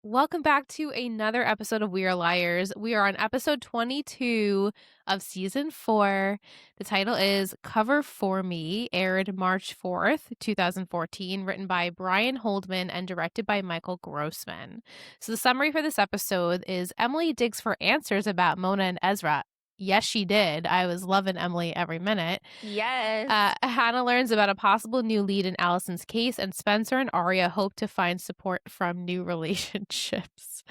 Welcome back to another episode of We Are Liars. We are on episode 22 of season 4. The title is Cover For Me, aired March 4th, 2014, written by Brian Holdman and directed by Michael Grossman. So the summary for this episode is Emily digs for answers about Mona and Ezra. Yes, she did. I was loving Emily every minute. Yes. Hanna learns about a possible new lead in Allison's case, and Spencer and Aria hope to find support from new relationships.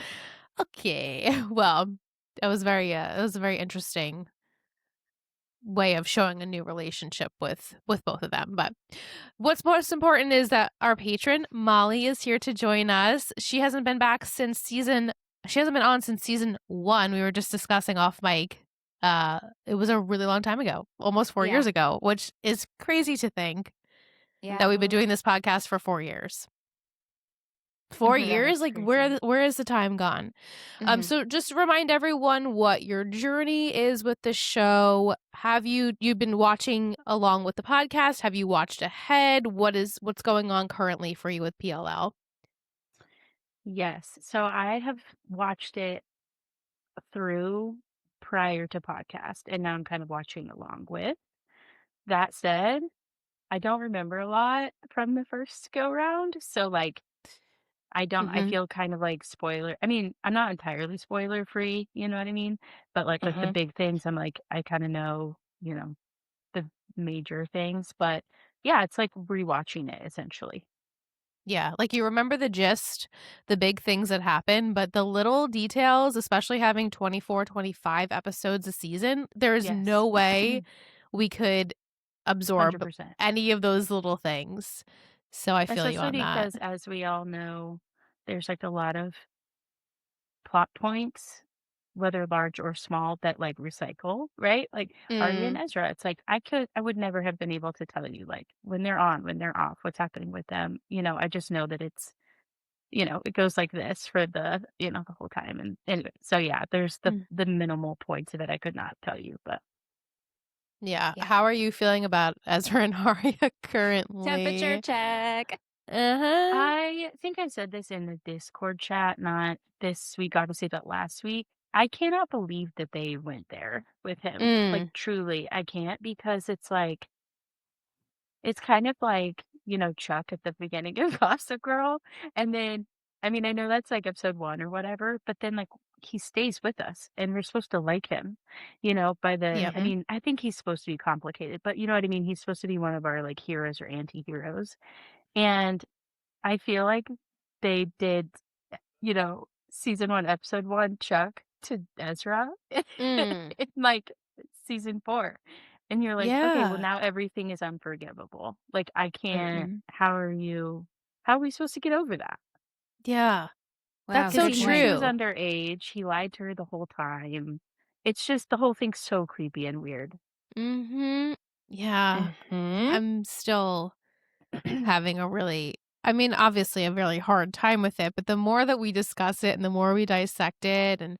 Okay, well, it was a very interesting way of showing a new relationship with both of them. But what's most important is that our patron Mollie is here to join us. She hasn't been on since season 1. We were just discussing off mic. It was a really long time ago, almost 4 years ago, which is crazy to think that we've been doing this podcast for 4 years. 4 years? Like, where is the time gone? So just remind everyone what your journey is with the show. Have you've been watching along with the podcast? Have you watched ahead? What's going on currently for you with PLL? Yes. So I have watched it through prior to podcast, and now I'm kind of watching along with. That said, I don't remember a lot from the first go round. So I feel kind of like spoiler. I mean, I'm not entirely spoiler free, you know what I mean? But like the big things, I'm like, I kind of know, the major things. But yeah, it's like rewatching it essentially. Yeah, like you remember the gist, the big things that happen, but the little details, especially having 24, 25 episodes a season, there's no Yes. way we could absorb 100%. any of those little things. So I feel you Especially on that. because, as we all know, there's like a lot of plot points, whether large or small, that like recycle, right? Like Aria and Mm, Ezra, it's like I would never have been able to tell you like when they're on, when they're off, what's happening with them. I just know that it goes like this for the whole time. And anyway, so yeah, there's the mm. the minimal points that I could not tell you, but Yeah. How are you feeling about Ezra and Aria currently? Temperature check. Uh-huh. I think I said this in the Discord chat, not this week, obviously, but last week. I cannot believe that they went there with him. Like, Mm. truly, I can't because it's kind of like, Chuck at the beginning of Gossip Girl. And then, I mean, I know that's like episode 1 or whatever, but then like he stays with us and we're supposed to like him, Yep. I mean, I think he's supposed to be complicated, but you know what I mean? He's supposed to be one of our like heroes or anti-heroes. And I feel like they did, season 1, episode 1, Chuck to Ezra Mm. in, like, season 4. And you're like, "Okay, well, Yeah. now everything is unforgivable." Like, I can't Mhm. how are we supposed to get over that? Yeah. Wow, That's Because so good he knew she point. was true. underage, he lied to her the whole time. It's just the whole thing's so creepy and weird. Mm-hmm. Yeah. Mhm. I'm still having obviously a really hard time with it, but the more that we discuss it and the more we dissect it, and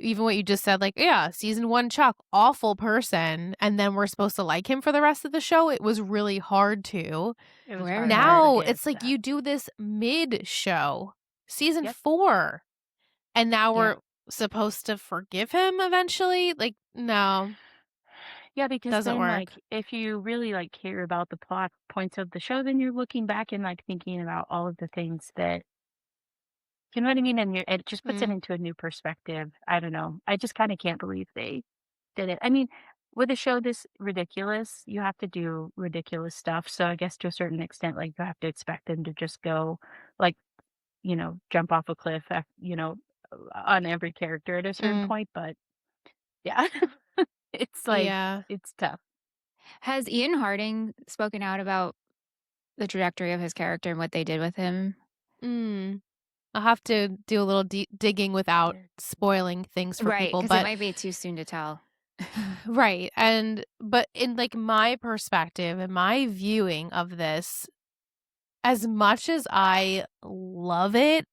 even what you just said, like, yeah, season 1 Chuck, awful person, and then we're supposed to like him for the rest of the show, it was really hard to. It was Very hard to hard. Now forgive it's like that. you do this mid-show, season Yep. 4, and now Yeah. we're supposed to forgive him eventually? Like, no, Yeah, because doesn't then, work. like, if you really, like, care about the plot points of the show, then you're looking back and, like, thinking about all of the things that you know what I mean? And it just puts it Mm. into a new perspective. I don't know. I just kinda can't believe they did it. I mean, with a show this ridiculous, you have to do ridiculous stuff, so I guess to a certain extent, like, you have to expect them to just go, like, jump off a cliff, on every character at a certain Mm. point, but yeah. It's like Yeah. it's tough. Has Ian Harding spoken out about the trajectory of his character and what they did with him? Mm. I'll have to do a little digging without spoiling things for Right, people, because it but might be too soon to tell. right. But in like my perspective and my viewing of this, as much as I love it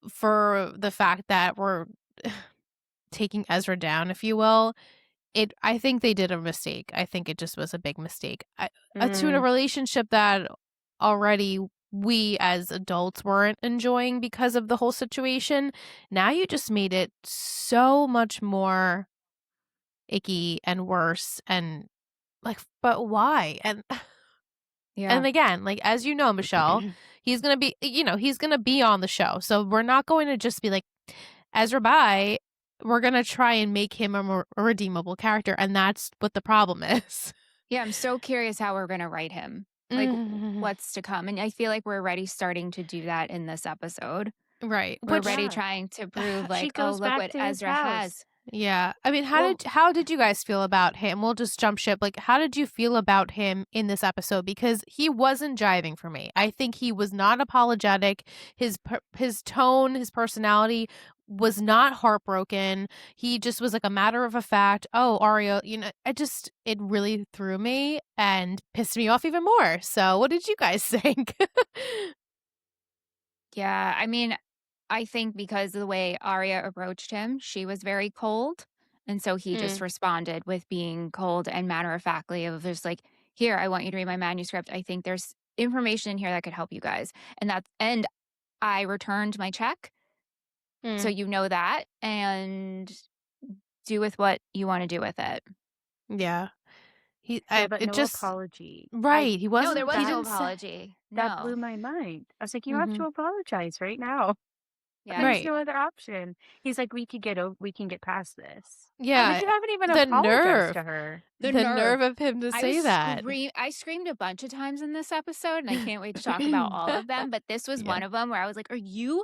for the fact that we're taking Ezra down, if you will, I think they did a mistake. I think it just was a big mistake. To in a Mm, relationship that already we as adults weren't enjoying because of the whole situation. Now you just made it so much more icky and worse and like, but why? And Yeah. and again, like, as you know, Michelle, he's gonna be, he's gonna be on the show. So we're not going to just be like, Ezra, bye. We're gonna try and make him a redeemable character, and that's what the problem is. Yeah, I'm so curious how we're going to write him. Like, what's to come. And I feel like we're already starting to do that in this episode. Right. We're Which, already Yeah. trying to prove, She like, oh, goes look back what to his Ezra has. house. yeah. I mean, Well- how did you guys feel about him? We'll just jump ship. Like, how did you feel about him in this episode? Because he wasn't jiving for me. I think he was not apologetic. His tone, his personality was not heartbroken. He just was like a matter of a fact. Oh, Aria, it really threw me and pissed me off even more. So, what did you guys think? Yeah, I mean, I think because of the way Aria approached him, she was very cold. And so he just responded with being cold and matter of factly of just like, here, I want you to read my manuscript. I think there's information in here that could help you guys. And I returned my check. So you know that. And do with what you want to do with it. Yeah. But It no just apology. right. He wasn't. No, there was he no didn't say- apology. That No. blew my mind. I was like, you have to apologize right now. Yeah. There's Right. no other option. He's like, we can get past this. I'm Yeah. like, you haven't even the apologized nerve. to her. The nerve of him to say that. I screamed a bunch of times in this episode, and I can't wait to talk about all of them. But this was one of them where I was like, are you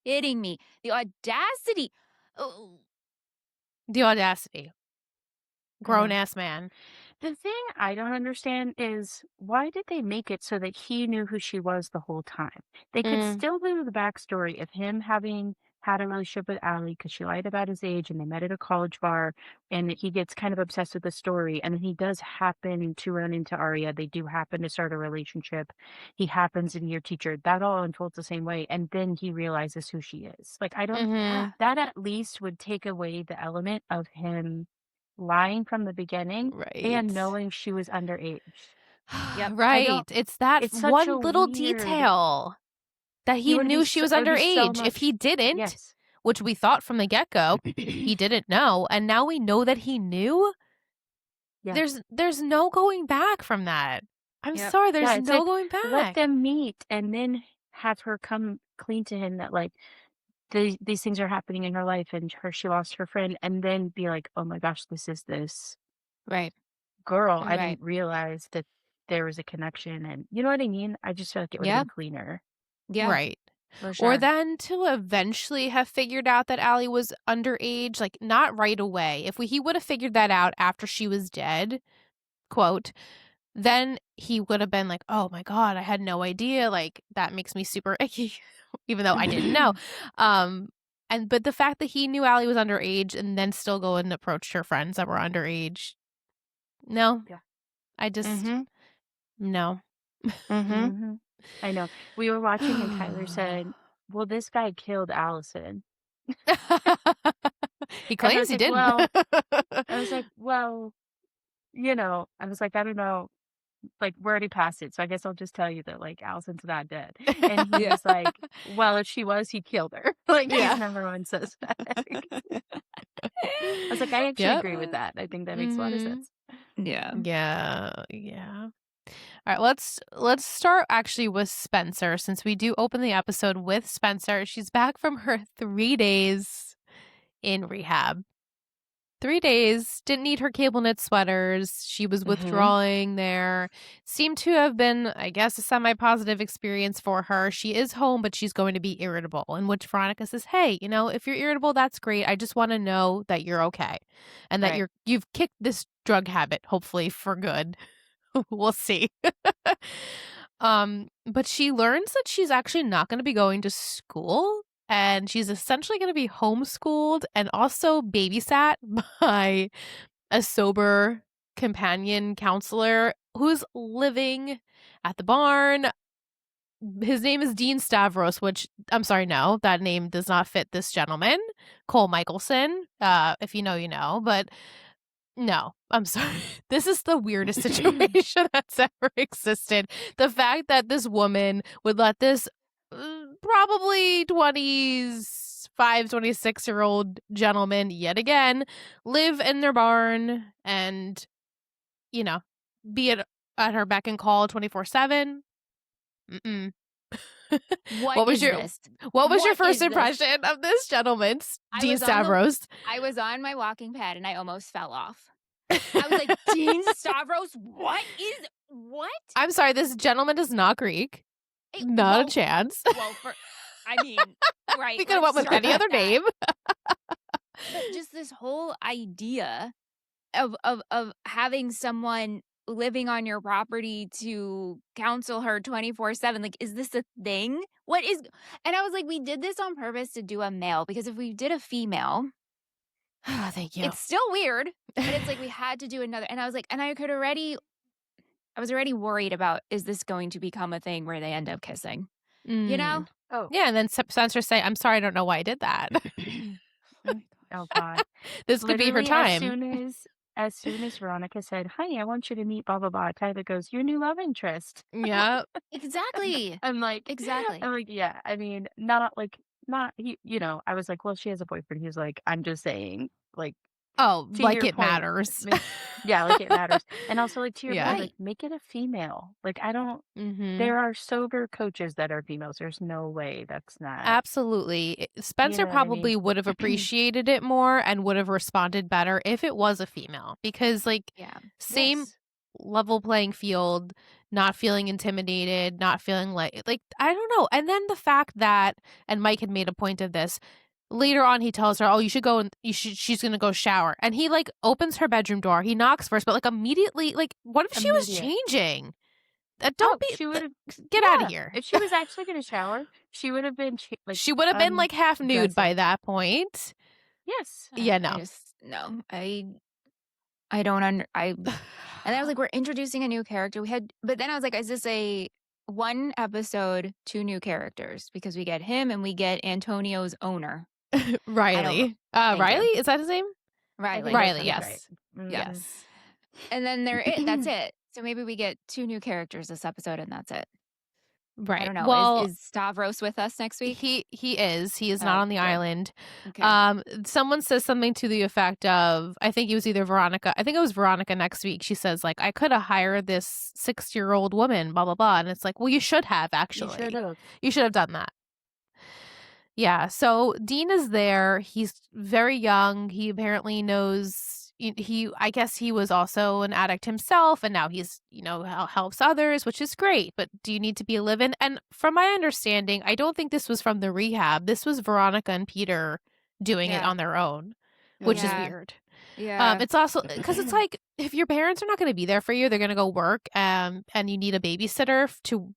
kidding me? The audacity. Oh. The audacity. Grown ass man. The thing I don't understand is why did they make it so that he knew who she was the whole time? They could still do the backstory of him having had a relationship with Allie because she lied about his age and they met at a college bar and he gets kind of obsessed with the story and then he does happen to run into Aria. They do happen to start a relationship. He happens to be your teacher. That all unfolds the same way. And then he realizes who she is. Like, I don't, Yeah. that at least would take away the element of him lying from the beginning Right. and knowing she was underage. Yep. Right. It's that It's such one a little weird- detail that he would be knew she so- was it would be so underage. If he much- didn't, Yes. which we thought from the get-go, he didn't know, and now we know that he knew. Yeah. There's no going back from that. I'm Yep. sorry, there's it's no like, going back. Let them meet and then have her come clean to him that like these things are happening in her life and she lost her friend and then be like, oh my gosh, this is this Right. girl. I Right. didn't realize that there was a connection and you know what I mean? I just feel like it would have been cleaner. Yeah. Right. For sure. Or then to eventually have figured out that Allie was underage, like not right away. If he would have figured that out after she was dead, quote, then he would have been like, oh my God, I had no idea. Like that makes me super icky, even though I didn't know. But the fact that he knew Allie was underage and then still go and approach her friends that were underage. No. Yeah. I just, no. Mm-hmm. I know. We were watching and Tyler said, well, this guy killed Allison. He claims he like, didn't. well, I was like, well, I was like, I don't know. Like, we're already past it. So I guess I'll just tell you that, like, Allison's not dead. And he was like, well, if she was, he killed her. Like, his number one suspect. I was like, I actually agree with that. I think that makes a lot of sense. Yeah. Yeah. All right, let's start actually with Spencer since we do open the episode with Spencer. She's back from her 3 days in rehab. 3 days, didn't need her cable knit sweaters. She was withdrawing there. Seemed to have been, I guess, a semi-positive experience for her. She is home, but she's going to be irritable. In which Veronica says, hey, if you're irritable, that's great. I just want to know that you're okay. And that you've kicked this drug habit, hopefully, for good. We'll see. But she learns that she's actually not going to be going to school. And she's essentially going to be homeschooled and also babysat by a sober companion counselor who's living at the barn. His name is Dean Stavros, which, I'm sorry, no, that name does not fit this gentleman. Cole Michelson, if you know, you know. But No, I'm sorry. This is the weirdest situation that's ever existed. The fact that this woman would let this probably 26-year-old gentleman yet again live in their barn and, you know, be at her beck and call 24/7. Mm-mm. What was is your this? What was your What first is this? impression of this gentleman, I Dean was on the- Stavros? I was on my walking pad and I almost fell off. I was like, Dean Stavros, what? I'm sorry, this gentleman is not Greek. Not a chance. Well, I mean, right. We could have went with any other name. But just this whole idea of having someone living on your property to counsel her 24/7, like, is this a thing? What is? And I was like, we did this on purpose to do a male, because if we did a female, Thank you. it's still weird, but it's like we had to do another. And I was like, and I was already worried about, is this going to become a thing where they end up kissing? You know? Oh. Yeah, and then Spencer say, I'm sorry, I don't know why I did that. Oh God. This could be her time. As soon as Veronica said, honey, I want you to meet blah blah blah, Tyler goes, your new love interest. Yeah. Exactly. I'm like, Exactly. yeah, I mean, not he, I was like, well, she has a boyfriend. He was like, I'm just saying, like, Oh, to like your it point, matters. yeah, like it matters. And also, like, to your Yeah. point, Right. like, make it a female. Like, I don't, Mhm. there are sober coaches that are females. There's no way that's not. Absolutely. Spencer know what I probably mean? would have appreciated it more and would have responded better if it was a female, because like Yeah. same Yes. level playing field, not feeling intimidated, not feeling like I don't know. And then the fact that, and Mike had made a point of this, later on he tells her, "Oh, you should go and she's going to go shower." And he like opens her bedroom door. He knocks first, but like immediately, like what if she was Immediate. changing? She would have Get out of here. If she was actually going to shower, she would have been like, She would have been like half nude by dressing. that point. Yes. Yeah, no. I don't and I was like, we're introducing a new character. But then I was like, is this a one episode, two new characters? Because we get him and we get Antonio's owner. Riley. Riley? Is that his name? Riley. Riley, That yes. sounds right. Mhm. Yes. And then that's it. So maybe we get two new characters this episode and that's it. Right. I don't know. Well, is Stavros with us next week? He is. He is not on the good. island. Okay. Someone says something to the effect of, I think it was either Veronica. I think it was Veronica next week. She says, like, I could have hired this 6-year-old woman, blah, blah, blah. And it's like, well, you should have, actually. You should have done that. Yeah. So Dean is there. He's very young. He apparently knows I guess he was also an addict himself, and now he's, helps others, which is great. But do you need to be a live-in? And from my understanding, I don't think this was from the rehab. This was Veronica and Peter doing it on their own, which is weird. Yeah. It's also because it's like, if your parents are not going to be there for you, they're going to go work, and you need a babysitter to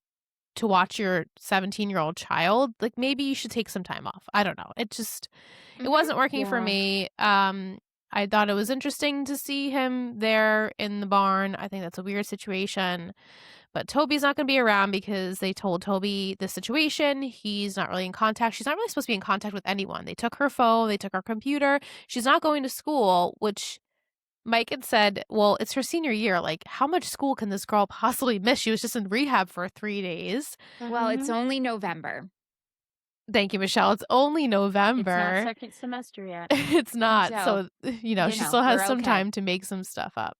watch your 17-year-old child, like maybe you should take some time off. I don't know. It wasn't working for me. I thought it was interesting to see him there in the barn. I think that's a weird situation. But Toby's not going to be around because they told Toby the situation. He's not really in contact. She's not really supposed to be in contact with anyone. They took her phone. They took her computer. She's not going to school, which Mike had said, well, it's her senior year. Like, how much school can this girl possibly miss? She was just in rehab for 3 days. Well, it's only November. Thank you, Michelle. It's only November. It's not second semester yet. It's not. So, she still has some time to make some stuff up.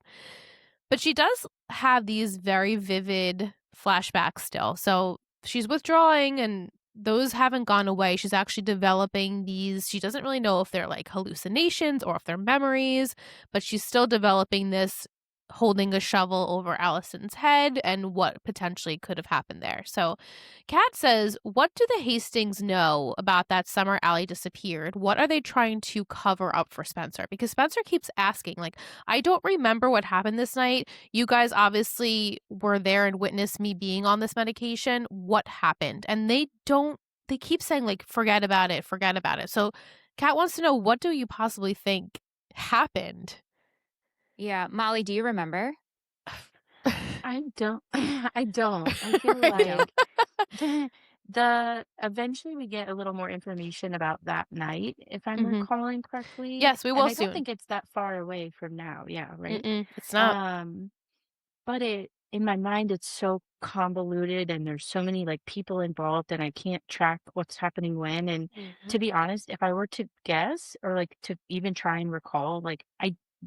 But she does have these very vivid flashbacks still. So she's withdrawing and those haven't gone away. She's actually developing these. She doesn't really know if they're like hallucinations or if they're memories, but she's still developing this, holding a shovel over Allison's head and what potentially could have happened there. So Kat says, what do the Hastings know about that summer Allie disappeared? What are they trying to cover up for Spencer? Because Spencer keeps asking, like, I don't remember what happened this night. You guys obviously were there and witnessed me being on this medication. What happened? And they keep saying, like, forget about it. So Kat wants to know, what do you possibly think happened? Yeah. Mollie, do you remember? I don't. I feel like Eventually we get a little more information about that night, if I'm Mhm. recalling correctly, Yes, we and will I don't soon. think it's that far away from now. Yeah, right? It's not. Um, but in my mind, it's so convoluted and there's so many like people involved and I can't track what's happening when. And Mhm. to be honest, if I were to guess or like to even try and recall, like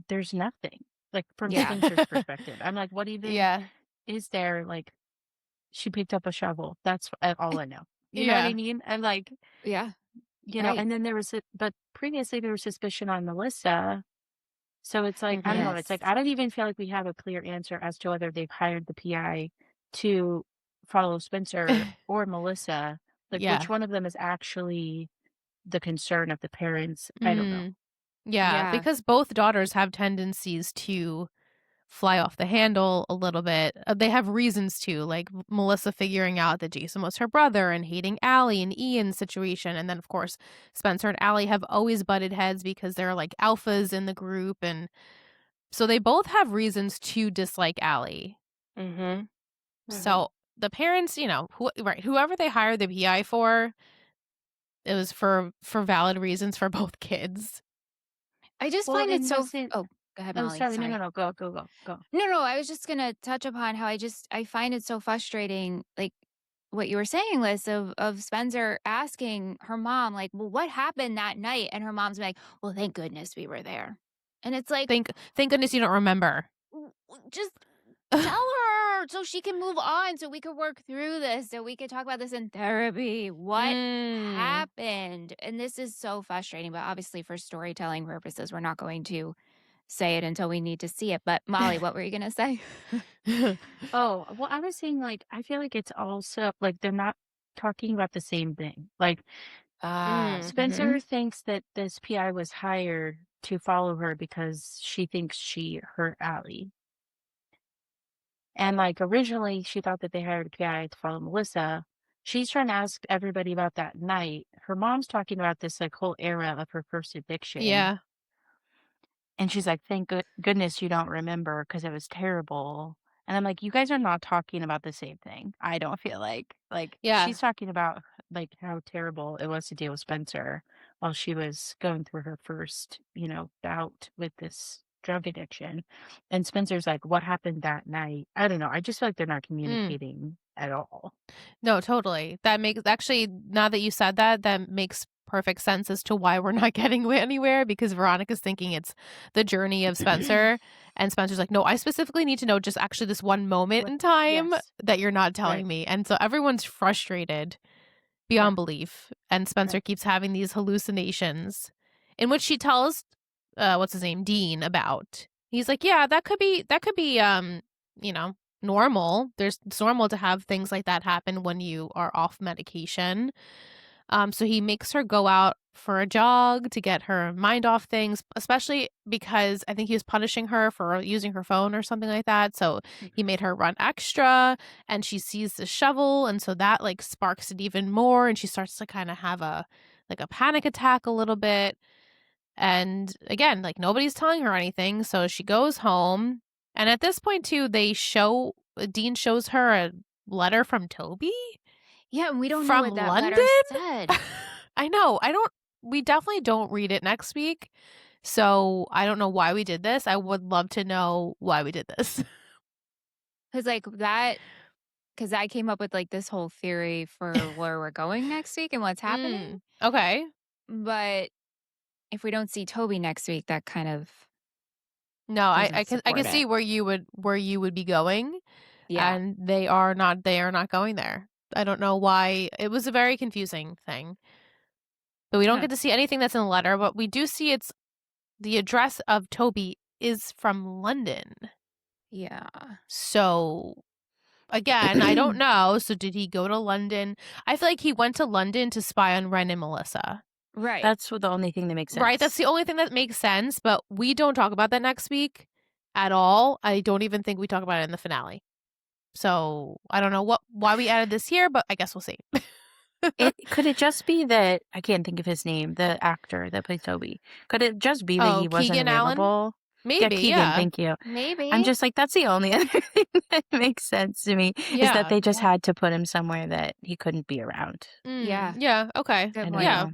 there's nothing like from Yeah. Spencer's perspective. I'm like, what even Yeah. is there? Like she picked up a shovel. That's all I know. You know what I Yeah. mean? I'm like, Yeah. Right. and then but previously there was suspicion on Melissa. So it's like, I don't Mhm. know. It's Yes. like, I don't even feel like we have a clear answer as to whether they've hired the PI to follow Spencer or Melissa. Like, which Yeah. one of them is actually the concern of the parents? I don't know. Mm. Yeah, Yeah. because both daughters have tendencies to fly off the handle a little bit. They have reasons to, like Melissa figuring out that Jason was her brother and hating Allie and Ian's situation. And then, of course, Spencer and Allie have always butted heads because they're like alphas in the group. And so they both have reasons to dislike Allie. Mm-hmm. Mm-hmm. So the parents, whoever they hired the PI for, it was for valid reasons for both kids. I just Well, find it and so doesn't, oh, go ahead, oh, Molly. sorry. No, no, Sorry. no. Go, go, go, go. No, I was just gonna touch upon how I find it so frustrating, like what you were saying, Liz, of Spencer asking her mom, like, well, what happened that night? And her mom's like, well, thank goodness we were there. And it's like, Thank goodness you don't remember. Just tell her so she can move on, so we could work through this, so we could talk about this in therapy. What Mm. happened? And this is so frustrating, but obviously for storytelling purposes, we're not going to say it until we need to see it. But Molly, what were you gonna say? Oh, well, I was saying, like, I feel like it's also like they're not talking about the same thing. Like, Mm. Mhm. Spencer thinks that this PI was hired to follow her because she thinks she hurt Allie. And like originally she thought that they hired a PI to follow Melissa. She's trying to ask everybody about that night. Her mom's talking about this like whole era of her first addiction. Yeah. And she's like, "Thank goodness you don't remember because it was terrible." And I'm like, "You guys are not talking about the same thing, I don't feel like." Like, Yeah. she's talking about, like, how terrible it was to deal with Spencer while she was going through her first, bout with this drug addiction. And Spencer's like, "What happened that night?" I don't know, I just feel like they're not Mm. communicating at all. No, totally. That makes actually, now that you said that, that makes perfect sense as to why we're not getting anywhere because Veronica's thinking it's the journey of Spencer. And Spencer's like, no, I specifically need to know just actually this one moment What in time Yes, that you're not telling right, me. And so everyone's frustrated yeah, beyond belief. And Spencer right. keeps having these hallucinations in which she tells, what's his name, Dean, about. He's like, yeah, that could be, you know, normal. It's normal to have things like that happen when you are off medication. So he makes her go out for a jog to get her mind off things, especially because I think he was punishing her for using her phone or something like that. So he Mhm. made her run extra and she sees the shovel. And so that like sparks it even more. And she starts to kind of have a panic attack a little bit. And again, like nobody's telling her anything. So she goes home. And at this point, too, Dean shows her a letter from Toby Yeah, and we don't know from what that London? letter said. I know. We definitely don't read it next week. So I don't know why we did this. I would love to know why we did this. Because like that because I came up with like this whole theory for where we're going next week and what's happening. Okay. But if we don't see Toby next week, that kind of No, I doesn't can I can support it. see where you would be going, Yeah. and they are not going there. I don't know why. It was a very confusing thing. But we don't Huh. get to see anything that's in the letter, but we do see the address of Toby is from London. Yeah. So again, I don't know. So did he go to London? I feel like he went to London to spy on Ren and Melissa. Right. That's the only thing that makes Right? That's sense. the only thing that makes sense, but we don't talk about that next week at all. I don't even think we talk about it in the finale. So I don't know why we added this here, but I guess we'll see. Could it just be that I can't think of his name, the actor that plays Toby? Could it just be that Oh, he wasn't Keegan Allen? available? Maybe, Keegan, yeah. thank you. I'm Maybe. just like, that's the only other thing that makes sense to me is Yeah. that they just Yeah. had to put him somewhere that he couldn't be around. Yeah. Yeah, okay. Good I don't point. Yeah, know.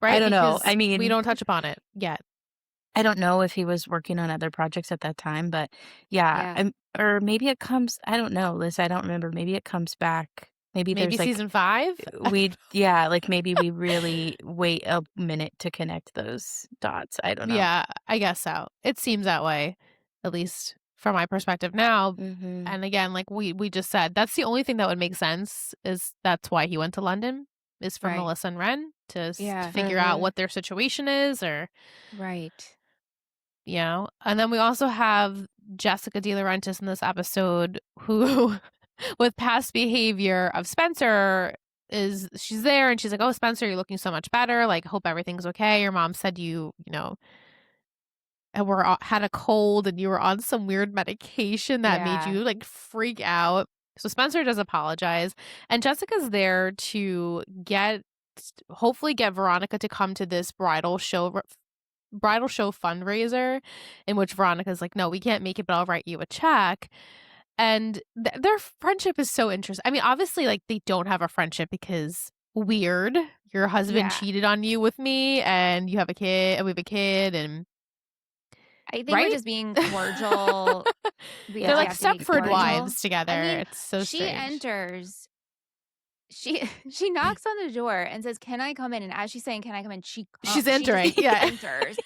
right? I don't know. Because I we mean, don't touch upon it yet. I don't know if he was working on other projects at that time, but yeah, Yeah. or maybe it comes, I don't know, Liz, I don't remember. Maybe it comes back. Maybe Maybe there's like, season 5? like maybe we really wait a minute to connect those dots. I don't know. Yeah, I guess so. It seems that way, at least from my perspective now. Mm-hmm. And again, like we just said, that's the only thing that would make sense is that's why he went to London is for Right. Melissa and Ren to Yeah. figure out what their situation is or, Right. and then we also have Jessica De Laurentiis in this episode who with past behavior of Spencer she's there and she's like, "Oh, Spencer, you're looking so much better. Like, hope everything's okay. Your mom said had a cold and you were on some weird medication that made Yeah. you like freak out." So Spencer does apologize, and Jessica's there to hopefully get Veronica to come to this bridal show fundraiser, in which Veronica's like, "No, we can't make it, but I'll write you a check." And their friendship is so interesting. I mean, obviously, like they don't have a friendship because weird. Your husband Yeah. cheated on you with me, and you have a kid, and we have a kid, and I think we're right? just being cordial. We They're just like have to be Stepford cordial. wives together. I mean, It's so she strange. enters. She knocks on the door and says, "Can I come in?" And as she's saying, "Can I come in?" She's She entering. just Yeah. enters.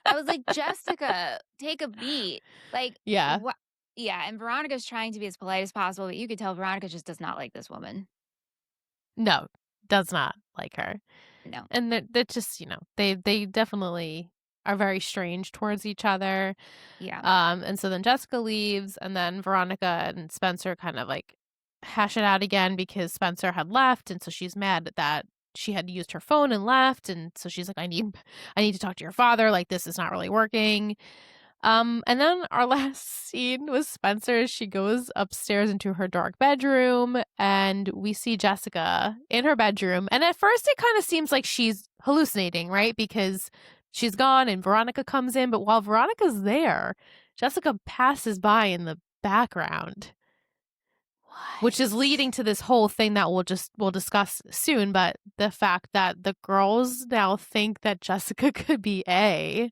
I was like, Jessica, take a beat. Like, Yeah. what? Yeah. And Veronica's trying to be as polite as possible, but you could tell Veronica just does not like this woman. No, does not like her. No. And they're just, they definitely are very strange towards each other. Yeah. And so then Jessica leaves, and then Veronica and Spencer kind of like hash it out again because Spencer had left, and so she's mad that she had used her phone and left, and so she's like, I need to talk to your father. Like this is not really working. And then our last scene was Spencer. She goes upstairs into her dark bedroom, and we see Jessica in her bedroom. And at first, it kind of seems like she's hallucinating, right? Because she's gone and Veronica comes in. But while Veronica's there, Jessica passes by in the background, which is leading to this whole thing that we'll discuss soon. But the fact that the girls now think that Jessica could be A.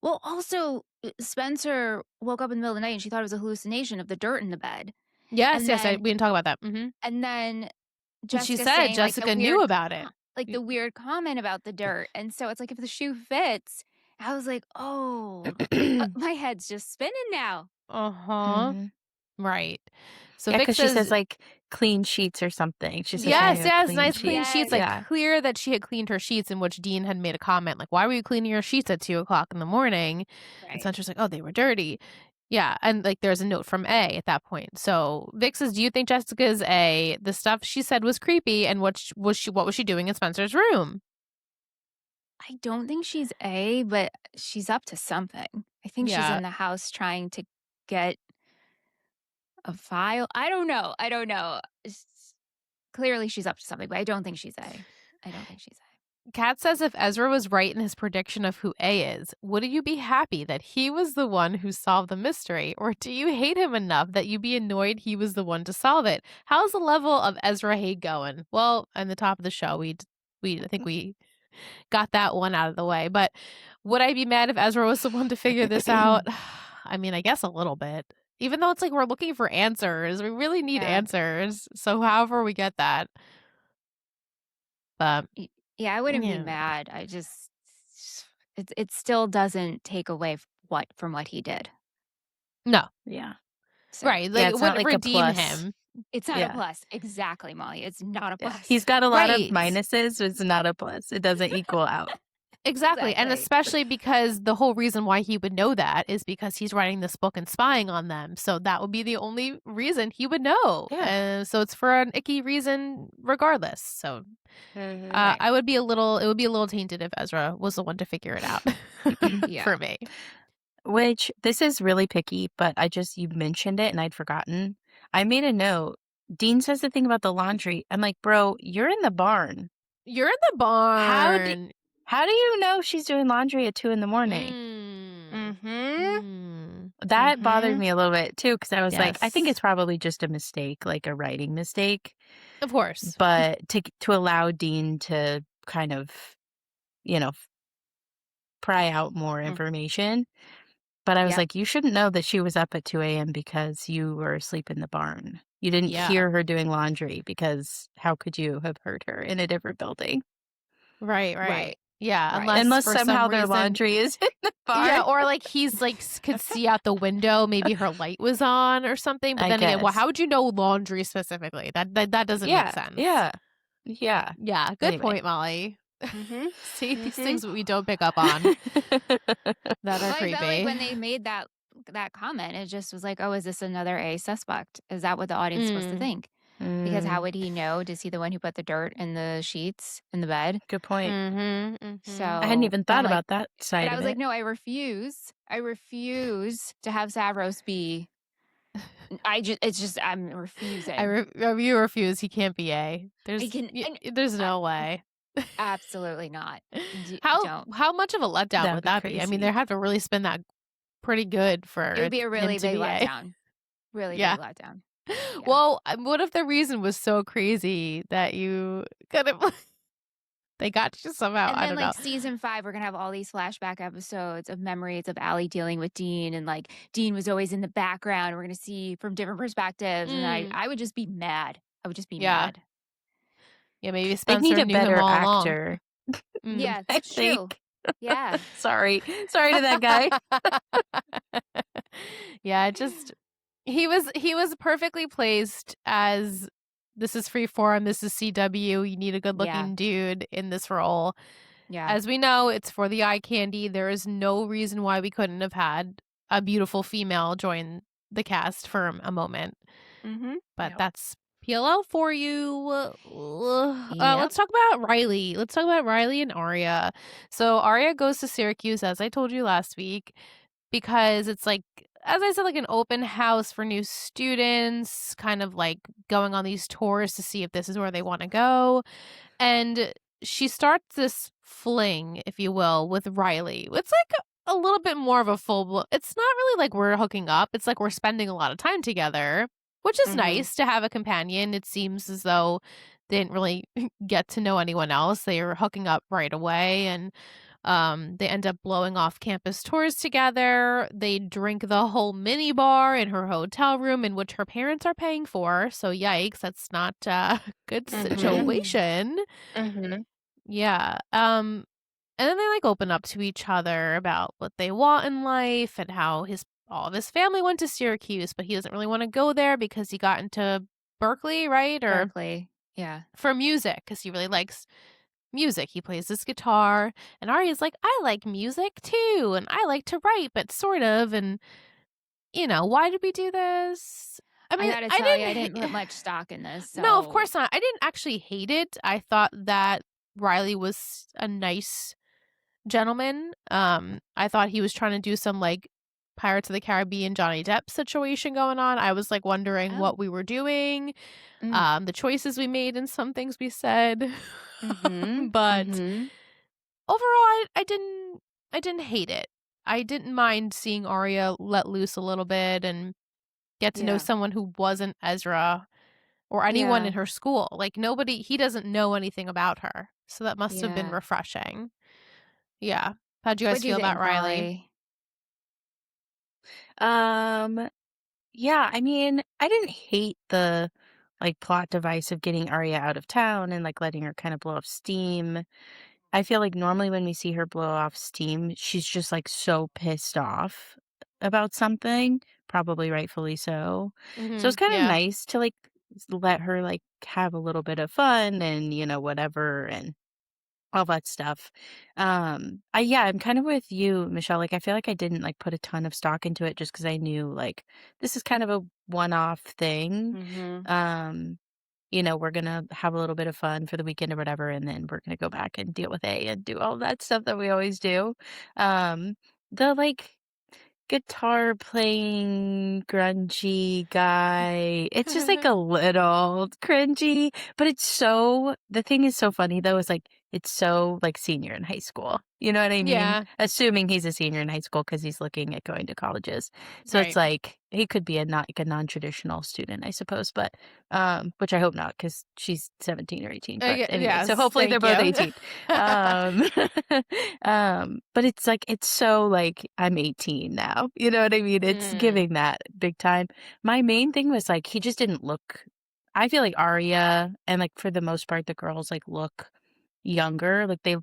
Well, also, Spencer woke up in the middle of the night and she thought it was a hallucination of the dirt in the bed. Yes, And yes, then, we didn't talk about that. Mm-hmm. and then And she Jessica said saying like the Jessica knew weird, about it. like the weird comment about the dirt. And so it's like, if the shoe fits, I was like, oh, my head's just spinning now. Uh-huh. Mhm. Right. So Yeah, Vic because she says says, like clean sheets or something. She says yes, something like yes, clean nice sheets. clean sheets. Yes. Like Yeah. clear that she had cleaned her sheets, in which Dean had made a comment, like, why were you cleaning your sheets at 2:00 in the morning? And Right. Spencer's like, oh, they were dirty. Yeah. And like there's a note from A at that point. So Vic says, do you think Jessica's A? The stuff she said was creepy, and what was she doing in Spencer's room? I don't think she's A, but she's up to something. I think she's Yeah. in the house trying to get a file. I don't know. Clearly she's up to something, but I don't think she's A. I don't think she's A. Kat says if Ezra was right in his prediction of who A is, would you be happy that he was the one who solved the mystery? Or do you hate him enough that you'd be annoyed he was the one to solve it? How's the level of Ezra hate going? Well, on the top of the show, I think we got that one out of the way. But would I be mad if Ezra was the one to figure this out? I mean, I guess a little bit. Even though it's like we're looking for answers. We really need Yeah. answers. So however we get that. But Yeah, I wouldn't Yeah. be mad. I just it still doesn't take away from what he did. no. Yeah. So Right. Like Yeah, it it's not wouldn't like a redeem plus. him. it's not Yeah. a plus. Exactly, Molly. It's not a Yeah. plus. He's got a lot of Right. minuses, but it's not a plus. It doesn't equal out. Exactly. And especially because the whole reason why he would know that is because he's writing this book and spying on them. So that would be the only reason he would know. Yeah. And so it's for an icky reason regardless. So Right. it would be a little tainted if Ezra was the one to figure it out Yeah. for me. Which this is really picky, but you mentioned it and I'd forgotten. I made a note. Dean says the thing about the laundry. I'm like, bro, you're in the barn. You're in the barn. How do you know she's doing laundry at 2 a.m? Mm. that bothered me a little bit too, because I was like, I think Yes. it's probably just a mistake, like a writing mistake. Of course. But to allow Dean to kind of, you know, pry out more information. But I was Yep. like, you shouldn't know that she was up at 2 a.m. because you were asleep in the barn. You didn't Yeah. hear her doing laundry because how could you have heard her in a different building? Right. Right. Yeah, Right. unless Unless for somehow some their reason laundry is in the barn. Yeah, or like he's like could see out the window, maybe her light was on or something. But I then again, well, guess. how would you know laundry specifically? That doesn't make sense. Yeah. Yeah, good Anyway. point, Molly. Mm-hmm. See, these Mm-hmm. things we don't pick up on that are Well, I felt like creepy. when they made that comment, it just was like, oh, is this another A suspect? Is that what the audience is supposed to think? Because how would he know? Is he the one who put the dirt in the sheets in the bed? Good point. So I hadn't even but I'm thought like, about that side but I of was it. like, no, I refuse. I refuse to have Savros be. I'm refusing. You refuse. He can't be A. There's no way. Absolutely not. Don't. How much of a letdown That would would be that be? I mean, they crazy. have to really spin that pretty good for It would be a him really to big be A. letdown. Really Yeah. big letdown. Well, what if the reason was so crazy that you could have they got you somehow? And I then, don't know. season 5, we're going to have all these flashback episodes of memories of Allie dealing with Dean. And, Dean was always in the background. We're going to see from different perspectives. And I would just be mad. I would just be mad. Yeah, maybe They Spencer need a knew him better all along. actor. Yeah, I that's true. think. Yeah. Sorry to that guy. Yeah, he was perfectly placed as this is Freeform, this is CW. You need a good-looking dude in this role. Yeah. As we know, it's for the eye candy. There is no reason why we couldn't have had a beautiful female join the cast for a moment. But that's PLL for you. Let's talk about Riley. Let's talk about Riley and Aria. So Aria goes to Syracuse, as I told you last week, because it's like, as I said, like an open house for new students, kind of like going on these tours to see if this is where they want to go. And she starts this fling, if you will, with Riley. It's like a little bit more of a it's not really like we're hooking up. It's like we're spending a lot of time together, which is nice to have a companion. It seems as though they didn't really get to know anyone else. They were hooking up right away, and they end up blowing off campus tours together. They drink the whole mini bar in her hotel room, in which her parents are paying for. So yikes, that's not a good situation. Yeah. And then they like open up to each other about what they want in life and how all of his family went to Syracuse, but he doesn't really want to go there because he got into Berkeley, right? Or Berkeley. Yeah. for music, because he really likes music. He plays his guitar, and Aria's like, I like music too, and I like to write, but sort of. And why did we do this? I mean, gotta tell you, I didn't put much stock in this. So. No, of course not. I didn't actually hate it. I thought that Riley was a nice gentleman. I thought he was trying to do some like Pirates of the Caribbean Johnny Depp situation going on. I was like wondering what we were doing, the choices we made, and some things we said. But overall, I didn't hate it. I didn't mind seeing Aria let loose a little bit and get to know someone who wasn't Ezra or anyone in her school. Like he doesn't know anything about her. So that must have been refreshing. Yeah. How'd you guys feel about Riley? Yeah, I mean, I didn't hate the plot device of getting Aria out of town and letting her kind of blow off steam. I feel like normally when we see her blow off steam, she's just so pissed off about something, probably rightfully so. So it's kind of nice to let her have a little bit of fun and whatever and all that stuff. I'm kind of with you, Michelle. I feel like I didn't put a ton of stock into it just because I knew this is kind of a one-off thing. We're gonna have a little bit of fun for the weekend or whatever, and then we're gonna go back and deal with A and do all that stuff that we always do. The guitar playing grungy guy, it's just a little cringy, but the thing is so funny though, is it's so like senior in high school. You know what I mean? Yeah. Assuming he's a senior in high school because he's looking at going to colleges. So it's Right. like he could be a not like a non-traditional student, I suppose, but which I hope not because she's 17 or 18. But anyway, so Yes, hopefully they're thank both you. 18. Um, but it's like it's so like I'm 18 now. You know what I mean? It's Mm. giving that big time. My main thing was like he just didn't look. I feel like Aria and like for the most part the girls like look younger. Like they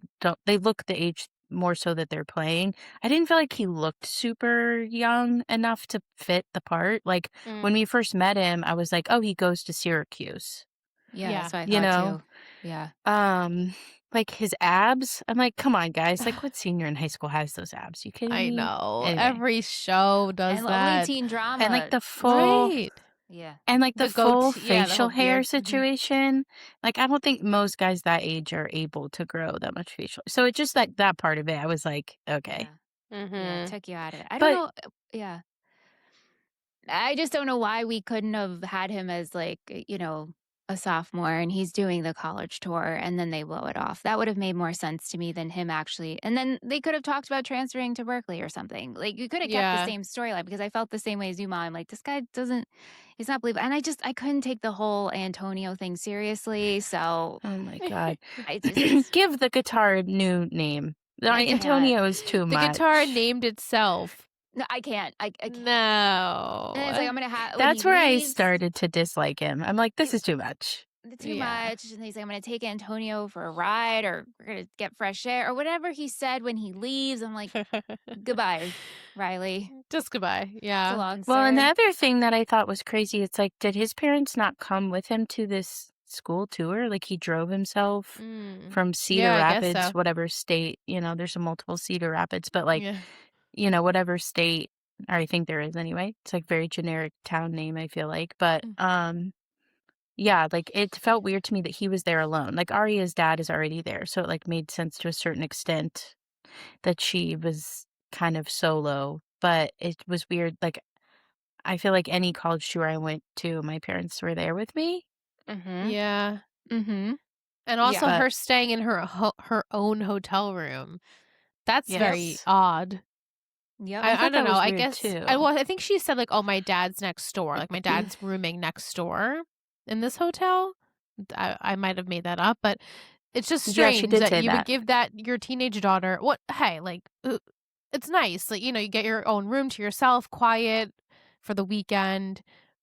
look the age more so that they're playing. I didn't feel like he looked super young enough to fit the part. Like when Mm. we first met him, I was like, "Oh, he goes to Syracuse." Yeah, Yeah. that's what I You thought know? too. Yeah. Um like his abs. I'm like, "Come on, guys. Like what senior in high school has those abs? You kidding I me?" know. Anyway. Every show does And only that. teen And like drama. the full Right. Yeah. And, like, the The full goatee, yeah, the facial whole hair beard. Mhm. situation, like, I don't think most guys that age are able to grow that much facial so it just like that part of it, I was like, "Okay." Yeah. Yeah. Mhm. Took you out of it. I don't But know. Yeah. I just don't know why we couldn't have had him as like, a sophomore and he's doing the college tour and then they blow it off. That would have made more sense to me than him actually. And then they could have talked about transferring to Berkeley or something. Like you could have kept the Yeah. same storyline because I felt the same way as you, Mom. Like this guy doesn't, he's not believable. And I couldn't take the whole Antonio thing seriously. So oh my god. I just, Give the guitar a new name. No, I can't. Antonio is too The guitar much. named itself. No, I can't. I can't. And it's like, No. I'm going to have, when he That's where I leaves, started to dislike him. I'm like, "This is too much." too Yeah. much. And he's like, I'm going to take Antonio for a ride or we're going to get fresh air or whatever he said when he leaves. I'm like, goodbye, Riley. Just goodbye. So Yeah. long, Well, sir. another thing that I thought was crazy, it's like, did his parents not come with him to this school tour? Like, he drove himself Mm. from Cedar Yeah, I guess Rapids, so. whatever state, there's a multiple Cedar Rapids, but like, Yeah. whatever state, or I think there is anyway. It's like very generic town name, I feel like. But Mm. yeah, like it felt weird to me that he was there alone. Like Arya's dad is already there, so it like made sense to a certain extent that she was kind of solo. But it was weird. Like I feel like any college tour I went to, my parents were there with me. Mm-hmm. Yeah. Mm-hmm. And Yeah. also But her staying in her own hotel room. That's very yes, odd. Yep. I I thought don't that know. was I weird guess too. I think she said like, "Oh, my dad's next door." Like my dad's rooming next door in this hotel. I might have made that up, but it's just Yeah, she strange did that say you would that. give that your teenage daughter. What? Hey, like it's nice. Like you get your own room to yourself, quiet for the weekend.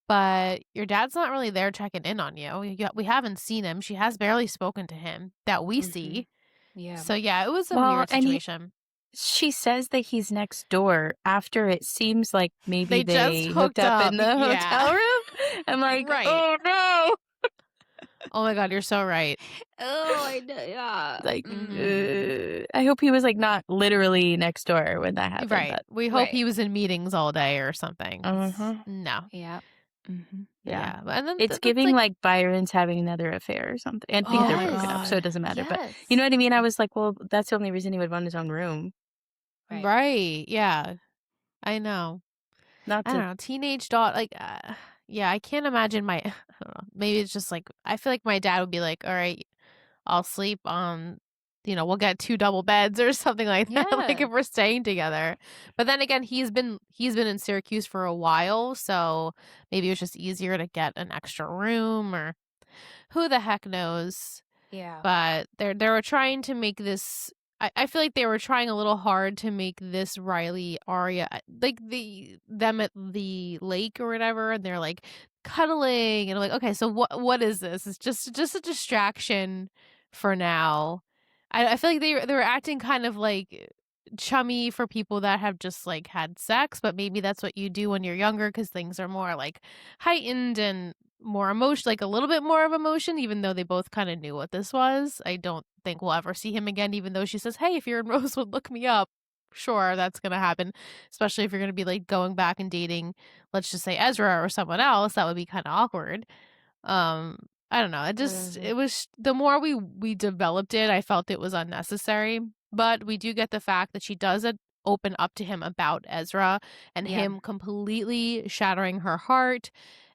But your dad's not really there checking in on you. We haven't seen him. She has barely spoken to him that we Mm-hmm. see. Yeah. So yeah, it was a Well, weird and situation. she says that he's next door after it seems like maybe They just they hooked hooked up up. in the Yeah. hotel room. I'm like, Right. oh no. Oh my god, you're so right. Oh, I know. Yeah. Like, Mm-hmm. I hope he was like not literally next door when that happened, Right. but We hope Right. he was in meetings all day or something. 'Cause uh-huh. no. Yeah. Mm-hmm. Yeah. Yeah. And then It's that's giving like, like Byron's having another affair or something. I think oh they're my broken up, so Yes. it god. doesn't matter. But you Yes. know what I mean? I was like, well, that's the only reason he would want his own room. Right. Right. Yeah. I know. Not I don't to know. Teenage daughter, like, yeah, I can't imagine my, I don't know. Maybe it's just like, I feel like my dad would be like, all right, I'll sleep on, we'll get 2 double beds or something like that, like Yeah. if we're staying together. But then again, he's been in Syracuse for a while, so maybe it was just easier to get an extra room or who the heck knows. Yeah. But they were trying to make this. I feel like they were trying a little hard to make this Riley Aria like them at the lake or whatever, and they're like cuddling and I'm like, okay, so what is this? It's just a distraction for now. I feel like they were acting kind of like chummy for people that have just like had sex, but maybe that's what you do when you're younger because things are more like heightened and more emotion, like a little bit more of emotion, even though they both kind of knew what this was. I don't think we'll ever see him again, even though she says, "Hey, if you're in Rosewood, look me up." Sure, that's gonna happen, especially if you're gonna be like going back and dating, let's just say Ezra or someone else. That would be kind of awkward. Um, I don't know. Mhm. It was the more we developed it, I felt it was unnecessary. But we do get the fact that she does open up to him about Ezra and Yeah. him completely shattering her heart.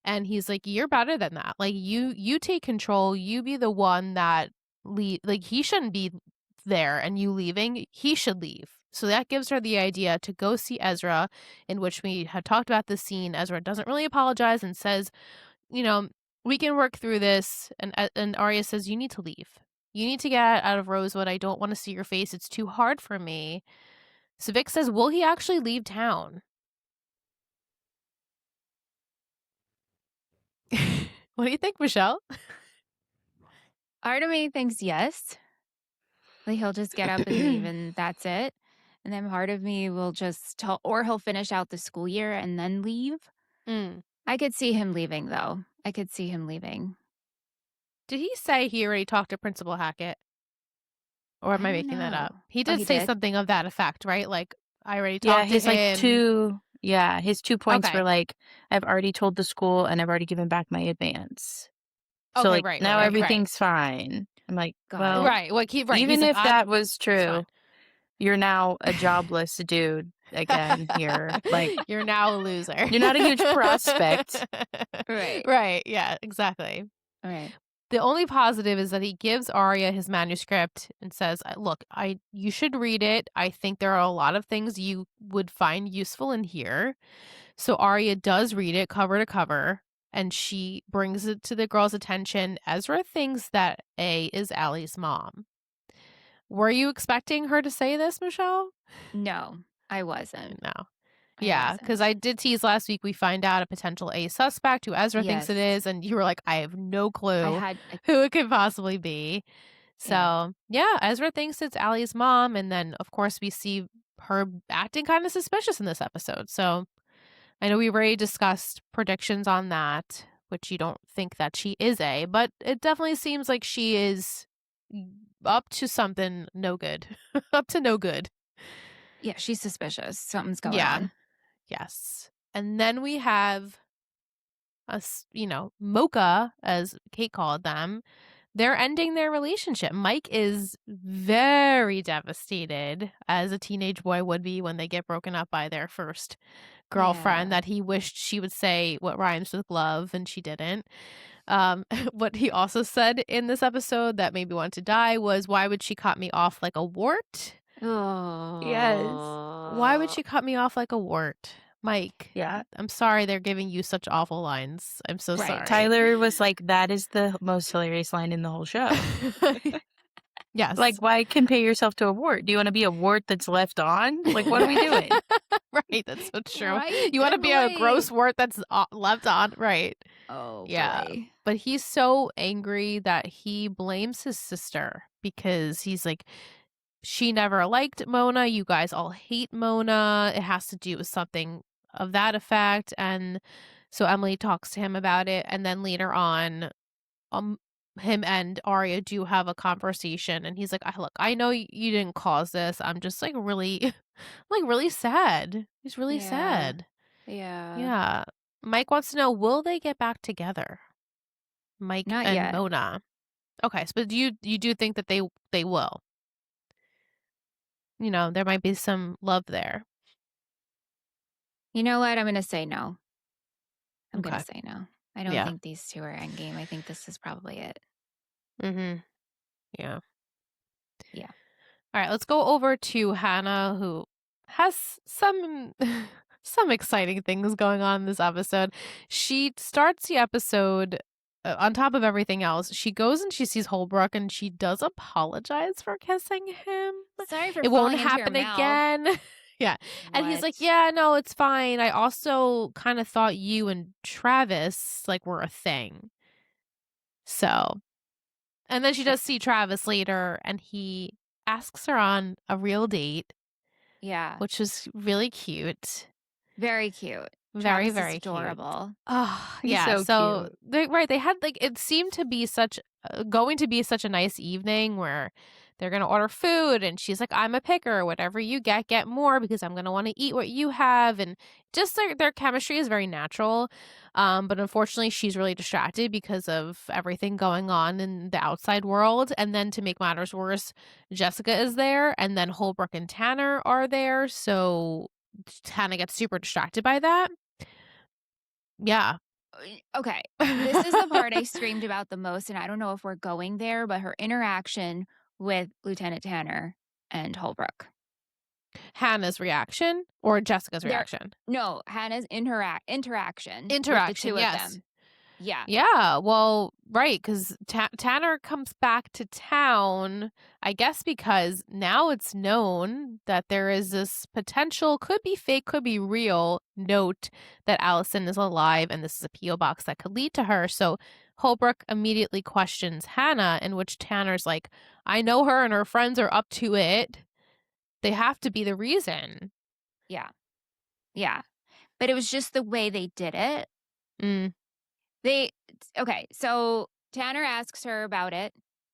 And he's like, "You're better than that. Like you take control. You be the one that he shouldn't be there, and you leaving, he should leave. So that gives her the idea to go see Ezra, in which we had talked about this scene. Ezra doesn't really apologize and says, we can work through this. And Aria says, you need to leave. You need to get out of Rosewood. I don't want to see your face. It's too hard for me. So Vic says, will he actually leave town? What do you think, Michelle? Part of me thinks yes. Like he'll just get up and leave and that's it. And then part of me will just or he'll finish out the school year and then leave. I could see him leaving though. I could see him leaving. Did he say he already talked to Principal Hackett? Or am I making that up? He did say something of that effect, right? Like, I already talked to him. His 2 points were like, I've already told the school and I've already given back my advance. So now everything's fine. I'm like, well, even if that was true, you're now a jobless dude again here. Like, you're now a loser. You're not a huge prospect. Right. Yeah, exactly. All right. The only positive is that he gives Aria his manuscript and says, look, you should read it. I think there are a lot of things you would find useful in here. So Aria does read it cover to cover, and she brings it to the girl's attention. Ezra thinks that A is Allie's mom. Were you expecting her to say this, Michelle? No, I wasn't. No. Yeah, because I did tease last week. We find out a potential A suspect who Ezra thinks it is, and you were like, I have no clue who it could possibly be. So, yeah, Ezra thinks it's Allie's mom, and then, of course, we see her acting kind of suspicious in this episode. So, I know we already discussed predictions on that, which you don't think that she is A, but it definitely seems like she is up to something no good. Up to no good. Yeah, she's suspicious. Something's going on. Yes. And then we have Mocha, as Kate called them. They're ending their relationship. Mike is very devastated, as a teenage boy would be when they get broken up by their first girlfriend, that he wished she would say what rhymes with love, and she didn't. What he also said in this episode that made me want to die was, why would she cut me off like a wart? Oh. Yes. Why would she cut me off like a wart? Mike. Yeah. I'm sorry they're giving you such awful lines. I'm so sorry. Tyler was like, that is the most hilarious line in the whole show. Yes. Like, why compare yourself to a wart? Do you want to be a wart that's left on? Like, what are we doing? Right. That's so true. Right? You want to be a gross wart that's left on? Right. Oh, yeah. boy. But he's so angry that he blames his sister, because he's like, she never liked Mona. You guys all hate Mona. It has to do with something of that effect. And so Emily talks to him about it. And then later on, him and Aria do have a conversation. And he's like, look, I know you didn't cause this. I'm just like really sad. He's really sad. Yeah. Yeah. Mike wants to know, will they get back together? Mike Not and yet. Mona. Okay. So you do think that they will? There might be some love there. You know what? I'm going to say no. I'm going Okay. to say no. I don't think these two are endgame. I think this is probably it. Mm-hmm. Yeah. Yeah. All right, let's go over to Hanna, who has some exciting things going on in this episode. She starts the episode on top of everything else. She goes and she sees Holbrook, and she does apologize for kissing him. Sorry for it falling won't into happen your mouth. again. Yeah. And he's like, yeah, no, it's fine. I also kind of thought you and Travis were a thing. So, and then she does see Travis later, and he asks her on a real date. Yeah. Which was really cute. Very cute. Very, Travis very is adorable. Cute. Oh, He's yeah. so cute. They had it seemed to be going to be such a nice evening where they're going to order food, and she's like, I'm a picker. Whatever you get more, because I'm going to want to eat what you have. And just their chemistry is very natural. But unfortunately, she's really distracted because of everything going on in the outside world. And then to make matters worse, Jessica is there, and then Holbrook and Tanner are there. So Tanner gets super distracted by that. Yeah. Okay. This is the part I screamed about the most, and I don't know if we're going there, but her interaction with Lieutenant Tanner and Holbrook. Hannah's reaction or Jessica's There reaction? No, Hannah's interaction with the Interaction, two of yes. them. Yeah. Yeah, well, right, because Tanner comes back to town, I guess because now it's known that there is this potential, could be fake, could be real, note that Allison is alive and this is a P.O. box that could lead to her. So Holbrook immediately questions Hanna, in which Tanner's like, I know her and her friends are up to it. They have to be the reason. Yeah. Yeah. But it was just the way they did it. Mm. Okay, so Tanner asks her about it,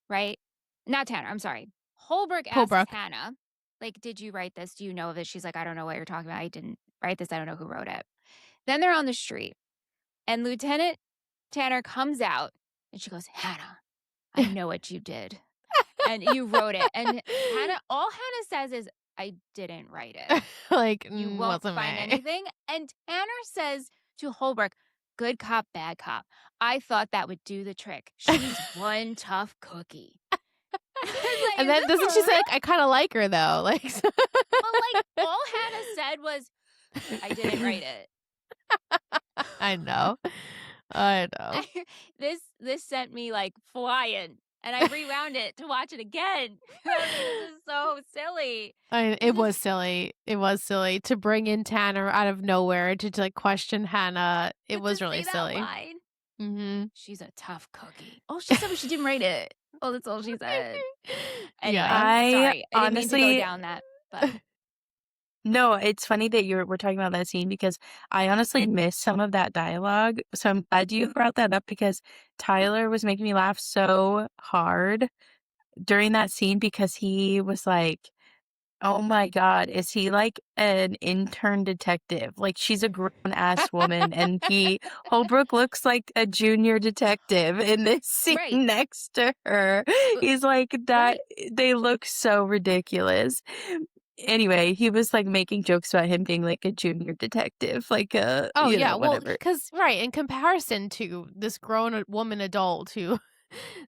right? Not Tanner, I'm sorry. Holbrook asks Holbrook. Hannah, like, did you write this? Do you know this? She's like, I don't know what you're talking about. I didn't write this. I don't know who wrote it. Then they're on the street, and Lieutenant Tanner comes out, and she goes, Hannah, I know what you did. And you wrote it. And all Hannah says is, I didn't write it. Like, You won't wasn't find me. anything. And Tanner says to Holbrook, good cop, bad cop. I thought that would do the trick. She's one tough cookie. Like, And then doesn't she say, like, I kind of like her, though? Like, well, like, all Hannah said was, I didn't write it. I know. I know. This sent me, like, flying. And I rewound it to watch it again. This is so silly. It was silly. It was silly to bring in Tanner out of nowhere to like question Hannah. It But was to really say that silly. line, Mm-hmm. she's a tough cookie. Oh, she said she didn't write it. Oh, that's all she said. Anyway, Yeah. sorry. I didn't mean to honestly- go down that. But No, it's funny that we're talking about that scene because I honestly missed some of that dialogue. So I'm glad you brought that up because Tyler was making me laugh so hard during that scene because he was like, oh my God, is he like an intern detective? Like she's a grown ass woman and Holbrook looks like a junior detective in this scene Right. next to her. He's like that. Right. They look so ridiculous. Anyway, he was like making jokes about him being like a junior detective, like Oh, you yeah. know, Well, whatever. because, right, in comparison to this grown woman adult who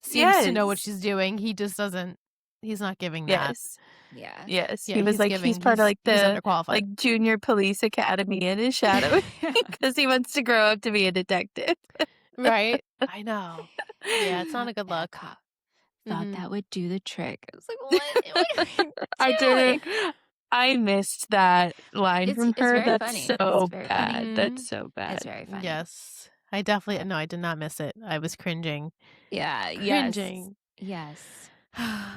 seems to know what Yes. she's doing, he just doesn't, he's not giving that. Yes. Yeah. Yes. Yeah, He was he's like giving, he's part of like he's the underqualified. like junior police academy in his shadow because he wants to grow up to be a detective. Right? I know. Yeah, it's not a good Bad look. cop. Thought Mhm. that would do the trick. I was like, what are you I doing? didn't. I missed that line It's from her. very That's funny. so It's very bad. funny. Mhm. That's so bad. It's very funny. Yes. I definitely, no, I did not miss it. I was cringing. Yeah. Cringing. Yes.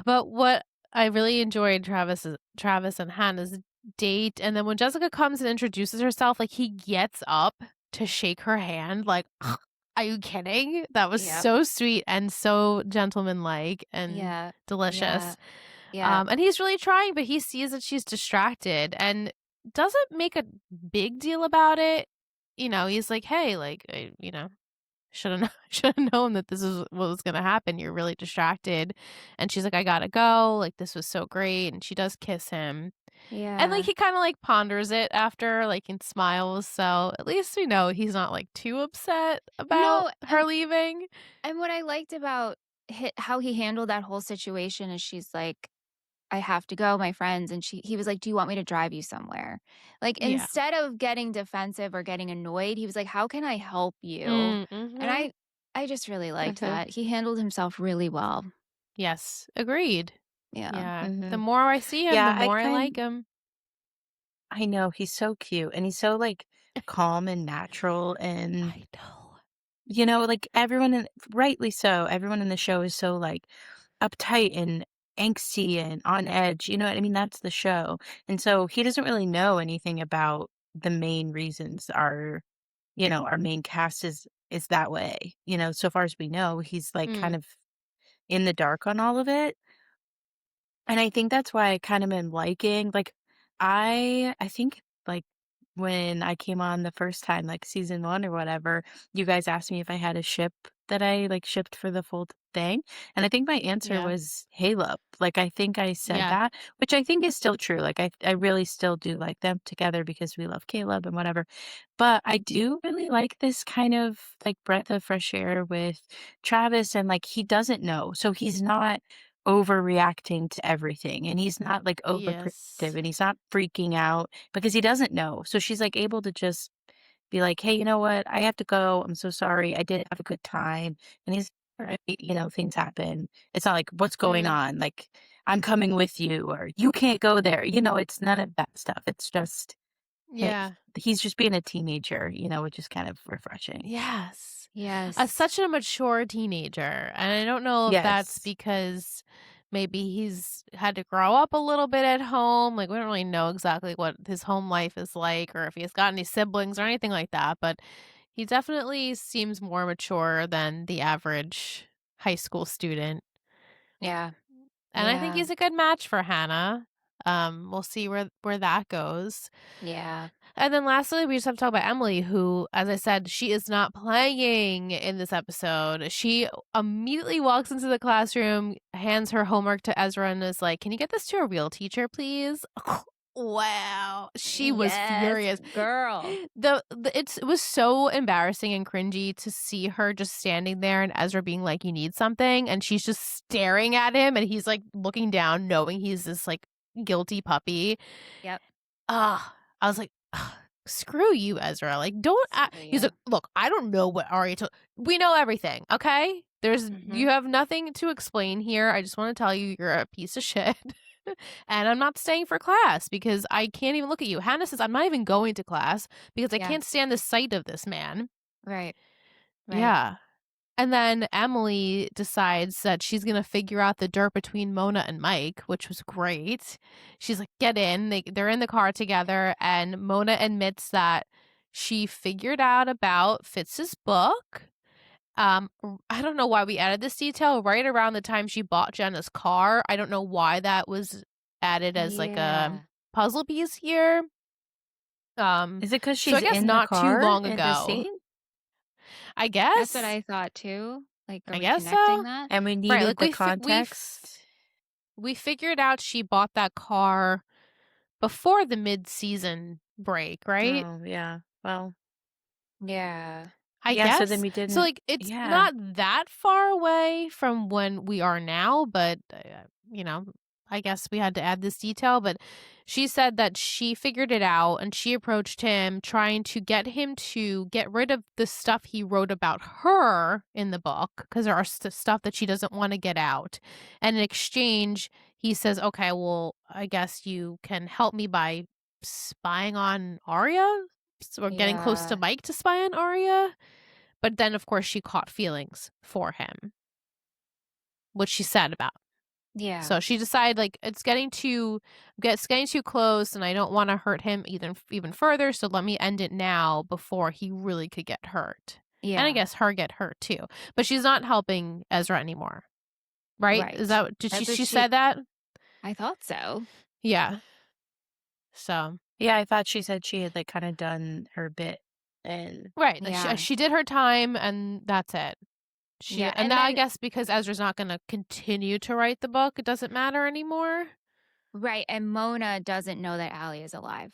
But what I really enjoyed Travis and Hannah's date, and then when Jessica comes and introduces herself, like he gets up to shake her hand, like, are you kidding? That was Yep. so sweet and so gentlemanlike and Yeah. delicious. Yeah. And he's really trying, but he sees that she's distracted and doesn't make a big deal about it. You know, he's like, hey, like, you know, should have known that this is what was going to happen. You're really distracted. And she's like, I gotta go. Like, this was so great. And she does kiss him. Yeah. And like he kind of like ponders it after, like, and smiles. So at least we know he's not like too upset about her leaving. And what I liked about how he handled that whole situation is she's like, I have to go, my friends. And he was like, do you want me to drive you somewhere? Like, Yeah. instead of getting defensive or getting annoyed, he was like, how can I help you? Mm-hmm. And I just really liked that. He handled himself really well. Yes, agreed. Yeah. Yeah. Mhm. The more I see him, Yeah, the more I like him. I know he's so cute and he's so like calm and natural and I know. you know, like rightly so, everyone in the show is so like uptight and angsty and on edge. You know what I mean? That's the show. And so he doesn't really know anything about the main reasons our main cast is that way. You know, so far as we know, he's like kind of in the dark on all of it. And I think that's why I kind of am liking like I think like when I came on the first time, like season 1 or whatever, you guys asked me if I had a ship that I like shipped for the thing? And I think my answer Yeah. was Caleb. Like, I think I said Yeah. that, which I think is still true. Like, I really still do like them together because we love Caleb and whatever. But I do really like this kind of like breath of fresh air with Travis, and like he doesn't know. So he's not overreacting to everything, and he's not like overprotective, Yes. and he's not freaking out because he doesn't know. So she's like able to just be like, "Hey, you know what? I have to go. I'm so sorry. I did have a good time." And he's, "All right, things happen. It's not like, what's going Mm. on? Like, I'm coming with you, or you can't go there. It's none of that stuff. It's just, hey, Yeah. he's just being a teenager, which is kind of refreshing. Yes. Yes. Such a mature teenager. And I don't know if that's Yes. because maybe he's had to grow up a little bit at home. Like, we don't really know exactly what his home life is like or if he has got any siblings or anything like that. But he definitely seems more mature than the average high school student. Yeah. And I think Yeah. he's a good match for Hannah. We'll see where that goes. Yeah. And then lastly, we just have to talk about Emily, who, as I said, she is not playing in this episode. She immediately walks into the classroom, hands her homework to Ezra, and is like, "Can you get this to a real teacher, please?" Wow, she was Yes, furious. girl. It was so embarrassing and cringy to see her just standing there and Ezra being like, "You need something," and she's just staring at him, and he's like looking down, knowing he's this like guilty puppy. Yep. I was like, "Ugh, screw you, Ezra. Like, don't." Screw He's you. like, "Look, I don't know what Aria told. We know everything, okay? You Mhm. have nothing to explain here. I just want to tell you you're a piece of shit." And I'm not staying for class because I can't even look at you. Hannah says, "I'm not even going to class because I Yeah. can't stand the sight of this man." Right. Right. Yeah. And then Emily decides that she's going to figure out the dirt between Mona and Mike, which was great. She's like, "Get in." They're in the car together, and Mona admits that she figured out about Fitz's book. I don't know why we added this detail right around the time she bought Jenna's car. I don't know why that was added as like a Yeah. puzzle piece here. Is it because So I she's guess in the not too car long in the ago. scene I That's what guess. I thought too. Like, are I we guess connecting so. that? and we Right, needed like the context? we figured out she bought that car before the mid-season break, right? Oh, yeah. Well, Yeah. I yeah, so then guess. we So, didn't, like, it's yeah. not that far away from when we are now, but, I guess we had to add this detail. But she said that she figured it out and she approached him trying to get him to get rid of the stuff he wrote about her in the book because there are stuff that she doesn't want to get out. And in exchange, he says, "Okay, well, I guess you can help me by spying on Aria, or getting close to Yeah. Mike to spy on Aria." But then, of course, she caught feelings for him, which she's sad about. Yeah. So she decided, like, it's getting too close, and I don't want to hurt him even further. So let me end it now before he really could get hurt, and I Yeah. guess her get hurt too. But she's not helping Ezra anymore, right? Is Right. that did That's what she said that? I thought so. Yeah. So Yeah, I thought she said she had like kind of done her bit, and right, like Yeah. she did her time, and that's it. Yeah. And And now I then, guess because Ezra's not going to continue to write the book, it doesn't matter anymore. right. And Mona doesn't know that Allie is alive.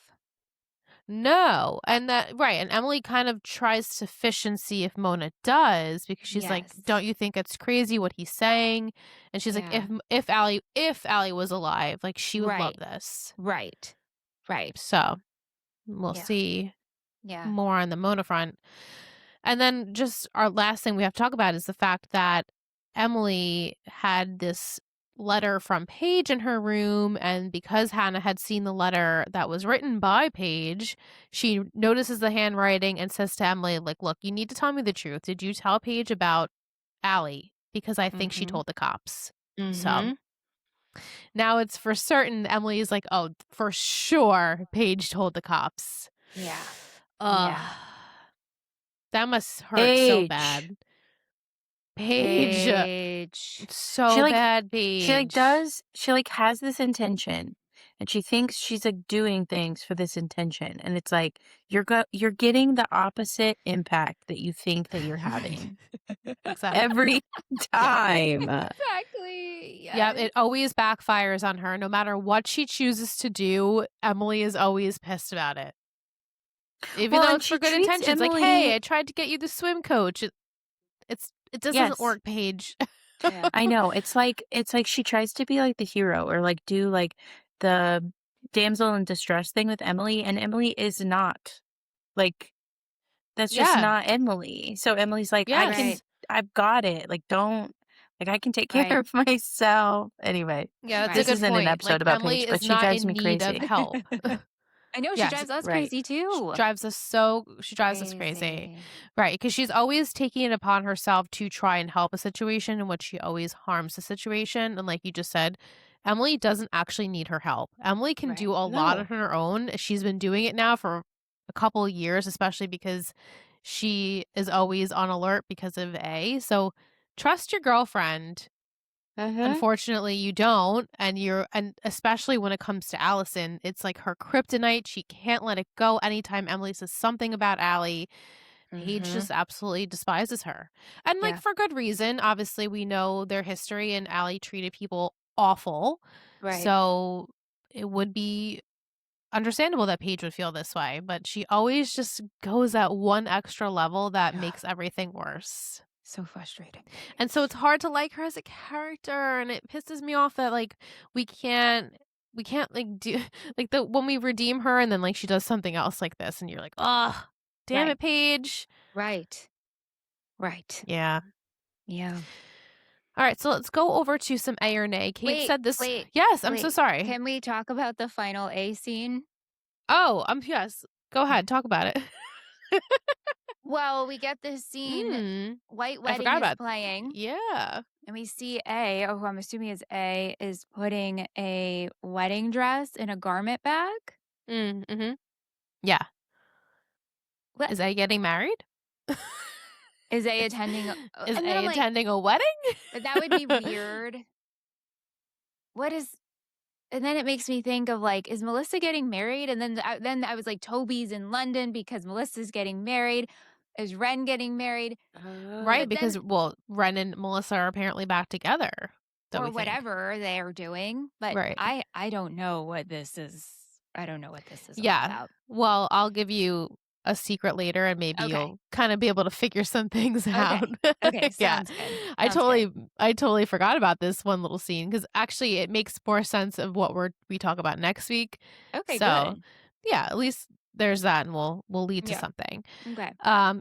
No, and that right, and Emily kind of tries to fish and see if Mona does because she's like, Yes. "Don't you think it's crazy what he's saying?" And she's like, Yeah. if Allie was alive, like she would love Right. this." Right. Right. So we'll Yeah. see Yeah. more on the Mona front. And then just our last thing we have to talk about is the fact that Emily had this letter from Paige in her room, and because Hannah had seen the letter that was written by Paige, she notices the handwriting and says to Emily, like, "Look, you need to tell me the truth. Did you tell Paige about Allie? Because I think she Mhm. told the cops." So Mhm. now it's for certain Emily is like, "Oh, for sure Paige told the cops." Yeah. Ugh. Yeah. That must hurt so Paige. bad. Paige. Paige. She So like bad, she like Paige. does she like has this intention, and she thinks she's like doing things for this intention, and it's like you're getting the opposite impact that you think that you're having Exactly. every time. Exactly. Yeah, it always backfires on her. No matter what she chooses to do, Emily is always pissed about it. Even Well, though and it's she for good treats intentions. Like, hey, Emily. I tried to get you the swim coach. It just doesn't Yes, work, Paige. Yeah. I know. It's like she tries to be like the hero or like do like the damsel in distress thing with Emily, and Emily is not. Like that's just Yeah. not Emily. So Emily's like, Yes. Right. I've got it. Like don't like I can take care Right. of myself. Anyway, Yeah, that's Right. a this good isn't an point. Like, episode about Emily Paige, but is she not drives in me need of crazy. help. I know she Yes. drives us Right. crazy too. She drives us crazy. Right, because she's always taking it upon herself to try and help a situation in which she always harms the situation. And like you just said, Emily doesn't actually need her help. Emily can Right. do a lot on No. her own. She's been doing it now for a couple of years, especially because she is always on alert because of A. So trust your girlfriend. Unfortunately, you don't, and especially when it comes to Allison, it's like her kryptonite. She can't let it go. Anytime Emily says something about Allie, Paige Mhm. just absolutely despises her. And like Yeah. for good reason. Obviously, we know their history and Allie treated people awful. Right. So it would be understandable that Paige would feel this way, but she always just goes at one extra level that Ugh. makes everything worse. So frustrating. And so it's hard to like her as a character, and it pisses me off that like we can't like do like the when we redeem her and then like she does something else like this and you're like, "Oh, damn Right. it, Paige." Right. Right. Yeah. Yeah. All right, so let's go over to some A or nay. Kate Wait, said this. wait, Yes, I'm so wait. sorry. Can we talk about the final A scene? Oh, yes. Go ahead, talk about it. Well, we get this scene. Mm, White I Wedding forgot is about. playing, Yeah. and we see A, or who I'm assuming is A, is putting a wedding dress in a garment bag. Mhm. Yeah. What Is A getting married? is A attending? Is And then A I'm like, attending a wedding? but that would be weird. What is? And then it makes me think of like, is Melissa getting married? And then I was like, Toby's in London because Melissa's getting married. Is Ren getting married? Right, But then, because well, Ren and Melissa are apparently back together. So or we think. whatever they are doing. But Right. I don't know what this is. I don't know what this is all Yeah. about. Well, I'll give you a secret later and maybe Okay. you'll kind of be able to figure some things out. Okay. Yeah. Sounds good. I Sounds good. totally forgot about this one little scene because actually it makes more sense of what we talk about next week. Okay. So Good. yeah, at least there's that and we'll lead to Yeah. something. Okay.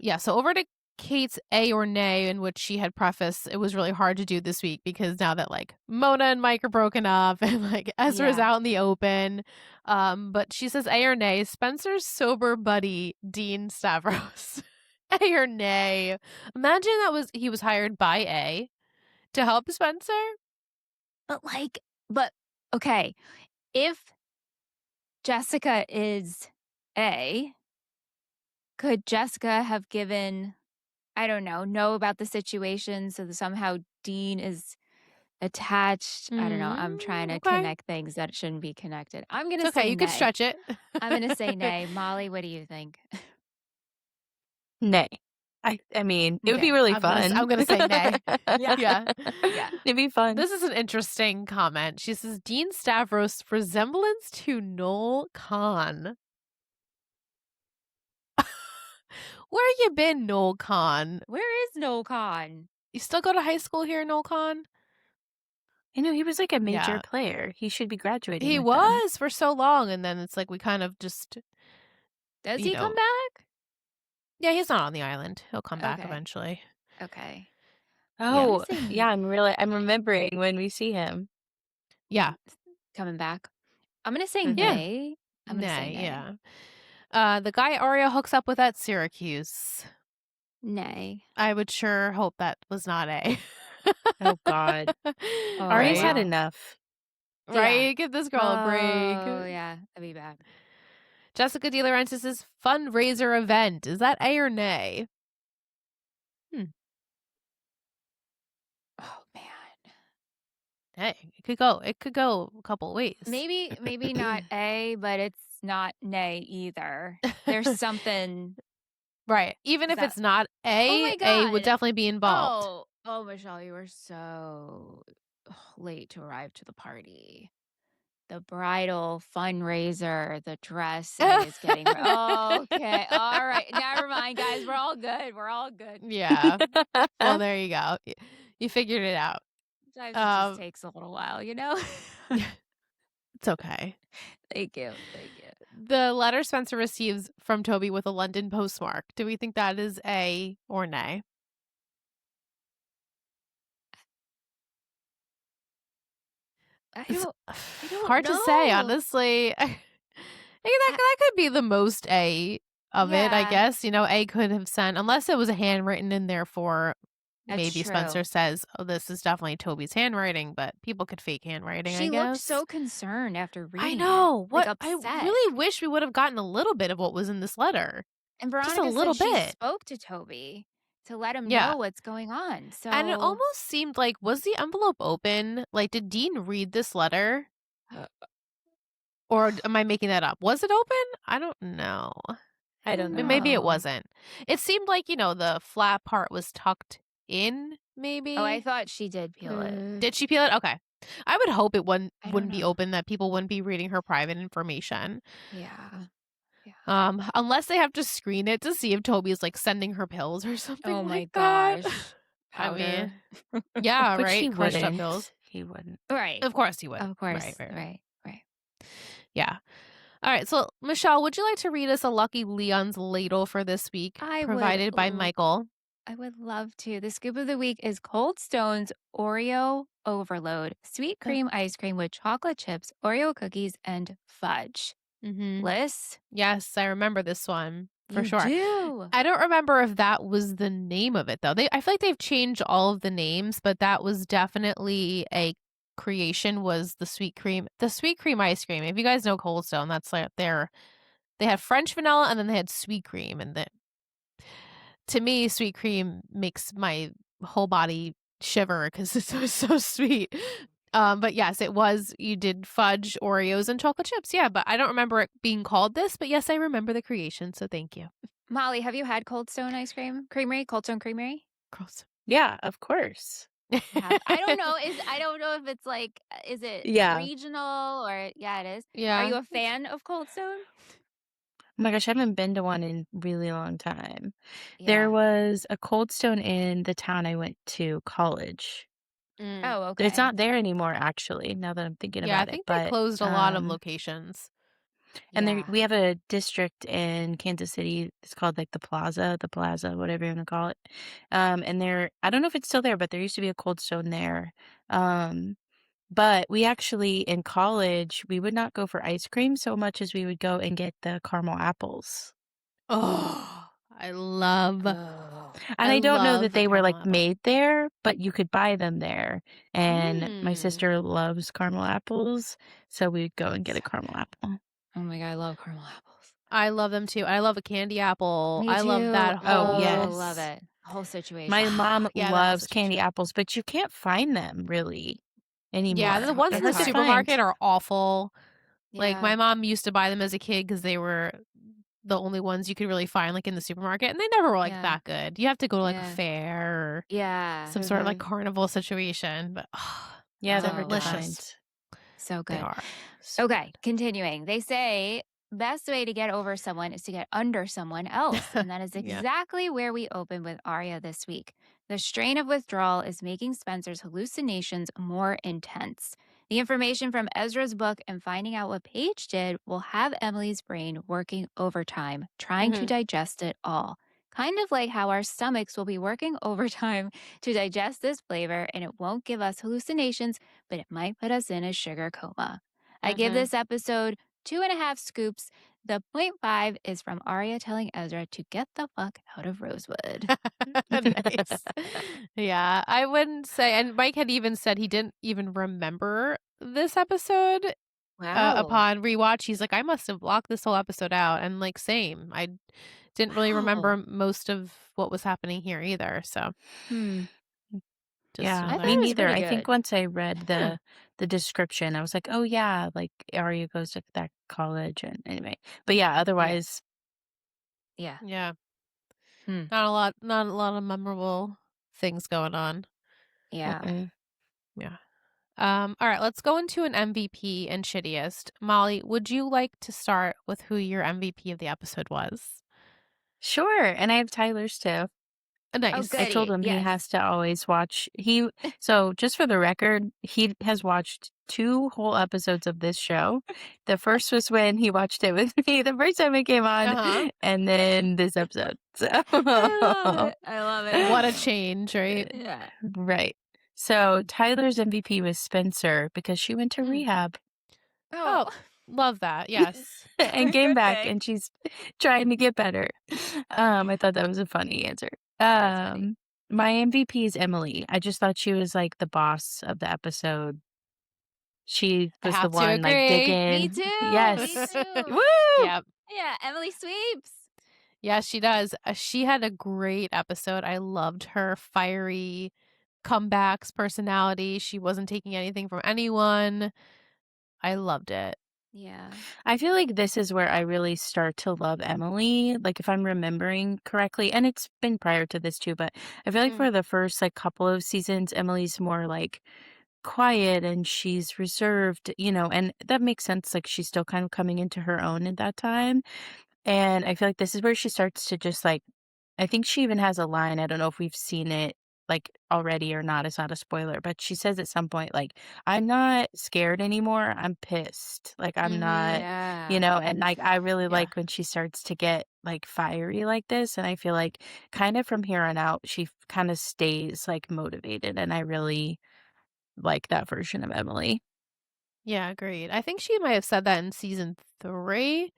Yeah, so over to Kate's A or nay, in which she had prefaced it was really hard to do this week because now that like Mona and Mike are broken up and like Ezra's Yeah. out in the open. But she says A or nay, Spencer's sober buddy, Dean Stavros. A or nay. Imagine he was hired by A to help Spencer. But okay. If Jessica is A, could Jessica have given, I don't know about the situation so that somehow Dean is attached? I don't know. I'm trying to Okay. connect things that shouldn't be connected. I'm going It's to say okay, you nay. could stretch it. I'm going to say nay. Molly, what do you think? Nay. I mean, it would be Okay. really I'm gonna say nay. Yeah. Yeah. It'd be fun. This is an interesting comment. She says Dean Stavros' resemblance to Noel Kahn. Where you been, Noel Kahn? Where is Noel Kahn? You still go to high school here, Noel Kahn? You know, he was like a major Yeah. player. He should be graduating. He with them. was for so long, and then it's like we kind of just Does you he know. come back? Yeah, he's not on the island. He'll come back Okay. eventually. Okay. Oh, I'm yeah. I'm remembering when we see him. Yeah. Coming back. I'm going to say Mhm. Yeah. nay. I'm going to say nay. Yeah. The guy Aria hooks up with at Syracuse. Nay. I would sure hope that was not A. Oh God, Aria's Right? had wow. enough. Right? Yeah. Give this girl a break. Oh, yeah. That'd be bad. Jessica De Laurentiis' fundraiser event. Is that A or nay? Oh, man. Hey, it could go a couple ways. Maybe not A, but it's not nay either. There's something Right. Even if that it's not Oh my A would god. definitely be involved. Oh, Michelle, you were so late to arrive to the party. The bridal fundraiser, the dress is getting okay. All right. Never mind, guys. We're all good. We're all good. Yeah. Well, there you go. You figured it out. Sometimes it just takes a little while, you know? It's okay. Thank you. Thank you. The letter Spencer receives from Toby with a London postmark. Do we think that is A or nay? It's I don't hard to say, know. honestly. I think that could be the most A of it, I Yeah. guess. A could have sent, unless it was a handwritten in there for That's maybe true. Spencer says, oh, this is definitely Toby's handwriting, but people could fake handwriting, She I looked guess. so concerned after I reading know. it. Like I upset. really wish we would have gotten a little bit of what was in this letter. And Just a Veronica little said she bit. spoke to Toby to let him Yeah. know what's going on. So And it almost seemed like, was the envelope open? Like, did Dean read this letter? Or am I making that up? Was it open? I don't know. I don't know. Maybe it wasn't. It seemed like, the flat part was tucked in, maybe. Oh, I thought she did peel it. Did she peel it? Okay. I would hope it I don't wouldn't be know. open, that people wouldn't be reading her private information. Yeah. Unless they have to screen it to see if Toby's like sending her pills or something Oh my like that. gosh. I Powder. mean, yeah, But right. he Crushed up wouldn't. pills. He wouldn't. Right. Of course he would. Of course. Right. Right. Yeah. All right. So, Michelle, would you like to read us a Lucky Leon's ladle for this week, provided by Michael? I would love to. The scoop of the week is Cold Stone's Oreo Overload, sweet cream ice cream with chocolate chips, Oreo cookies, and fudge. Mm-hmm. Liz? Yes, I remember this one for sure. Do. I don't remember if that was the name of it though. I feel like they've changed all of the names, but that was definitely a creation. Was the sweet cream ice cream? If you guys know Cold Stone, that's like they had French vanilla and then they had sweet cream, and then to me, sweet cream makes my whole body shiver because it's so sweet. But yes, it was. You did fudge, Oreos, and chocolate chips. Yeah, but I don't remember it being called this. But yes, I remember the creation. So thank you. Molly, have you had Cold Stone ice cream? Creamery? Cold Stone Creamery? Gross. Yeah, of course. I don't know. I don't know if it's like, is it regional or yeah, it is. Yeah. Are you a fan of Cold Stone? Oh my gosh, I haven't been to one in a really long time. Yeah. There was a Cold Stone in the town I went to college. Oh, okay. It's not there anymore, actually, now that I'm thinking Yeah, about I think it. they closed a lot of locations. And we have a district in Kansas City. It's called like the Plaza, whatever you want to call it. And I don't know if it's still there, but there used to be a Cold Stone there. But we actually, in college, we would not go for ice cream so much as we would go and get the caramel apples. Oh, I love. And I don't know that they were like made there, but you could buy them there. And my sister loves caramel apples, so we'd go and get a caramel apple. Oh my God, I love caramel apples. I love them too. I love a candy apple. Me I love too. that whole. Oh, yes. Love it. Whole situation. My mom Yeah, that whole loves candy situation. apples, but you can't find them really anymore. Yeah, the ones They're in the hard to supermarket find. are awful. Like Yeah. my mom used to buy them as a kid because they were the only ones you could really find like in the supermarket, and they never were like that good. You have to go to like a fair or some sort of like carnival situation. But Yeah, they're they're hard to delicious. find. So good. They are. Okay, continuing. They say best way to get over someone is to get under someone else. And that is Yeah. exactly where we open with Aria this week. The strain of withdrawal is making Spencer's hallucinations more intense. The information from Ezra's book and finding out what Paige did will have Emily's brain working overtime, trying to digest it all. Kind of like how our stomachs will be working overtime to digest this flavor, and it won't give us hallucinations, but it might put us in a sugar coma. I give this episode 2.5 scoops. The 0.5 is from Aria telling Ezra to get the fuck out of Rosewood. Nice. Yeah, I wouldn't say. And Mike had even said he didn't even remember this episode. Wow. Upon rewatch, he's like, I must have blocked this whole episode out. And like, same. I didn't really remember most of what was happening here either. So, Just Yeah, I another thought me it was neither. pretty I think good. once I read the description, I was like, "Oh yeah, like Aria goes to that college." And anyway, but yeah, Yeah. otherwise, Yeah. Yeah. Hmm. Not a lot of memorable things going on. Yeah. mm-mm. Yeah. All right, let's go into an MVP and shittiest. Molly, would you like to start with who your MVP of the episode was? Sure. And I have Tyler's too. Oh, Nice. I told goody. him he Yes. has to always watch. So just for the record, he has watched 2 whole episodes of this show. The first was when he watched it with me the first time it came on, Uh-huh. and then this episode. So I love it. I love it. What a change, right? Yeah. right. So Tyler's MVP was Spencer because she went to Mm. rehab Oh, Oh, love that. Yes. and very came good back, thing. and she's trying to get better. I thought that was a funny answer. That's funny. My MVP is Emily. I just thought she was like the boss of the episode. She I was the have to one like agree. Me digging. too. Me Yes. too. Woo! Yep. Yeah, Emily sweeps. Yeah, she does. She had a great episode. I loved her fiery comebacks, personality. She wasn't taking anything from anyone. I loved it. Yeah. I feel like this is where I really start to love Emily. Like if I'm remembering correctly, and it's been prior to this too, but I feel like Mm. for the first like couple of seasons, Emily's more like quiet and she's reserved, and that makes sense. Like she's still kind of coming into her own at that time. And I feel like this is where she starts to just like, I think she even has a line. I don't know if we've seen it like already or not. It's not a spoiler, but she says at some point, like, I'm not scared anymore. I'm pissed. Like, I'm Mm-hmm. not, Yeah. and like, I really Yeah. like when she starts to get like fiery like this. And I feel like kind of from here on out, she kind of stays like motivated. And I really like that version of Emily. Yeah, agreed. I think she might have said that in season 3.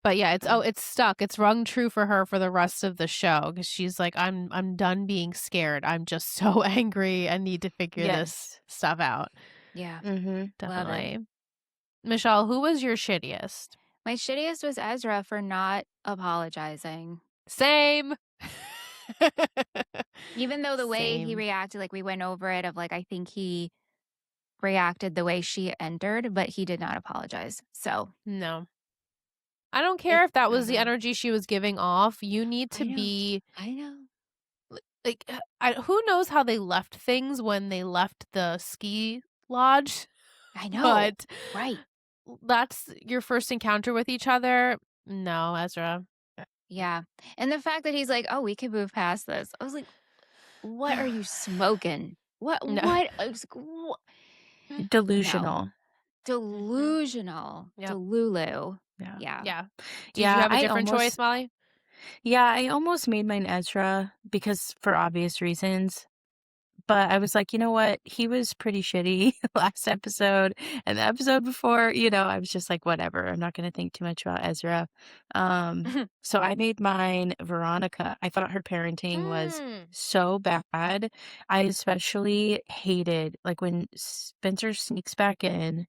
But yeah, it's stuck. It's rung true for her for the rest of the show because she's like, I'm done being scared. I'm just so angry and need to figure this Yes. stuff out. Yeah. Mm-hmm. Love it. Definitely. Michelle, who was your shittiest? My shittiest was Ezra for not apologizing. Same. Even though the way he Same. reacted, like we went over it, of like, I think he reacted the way she entered, but he did not apologize. So No. I don't care if that was the uh-huh. energy she was giving off. You need to I know. be I know. like, who knows how they left things when they left the ski lodge, I know. but Right. that's your first encounter with each other. No, Ezra. Yeah. And the fact that he's like, oh, we can move past this. I was like, what are you smoking? What? No. What? I was like, what? No. Delusional. Delusional. Yep. Delulu. Yeah. Yeah. Yeah. Did Yeah, you have a I different almost choice, Molly? Yeah, I almost made mine Ezra because for obvious reasons. But I was like, you know what? He was pretty shitty last episode and the episode before, I was just like, whatever. I'm not going to think too much about Ezra. So I made mine Veronica. I thought her parenting was so bad. I especially hated like when Spencer sneaks back in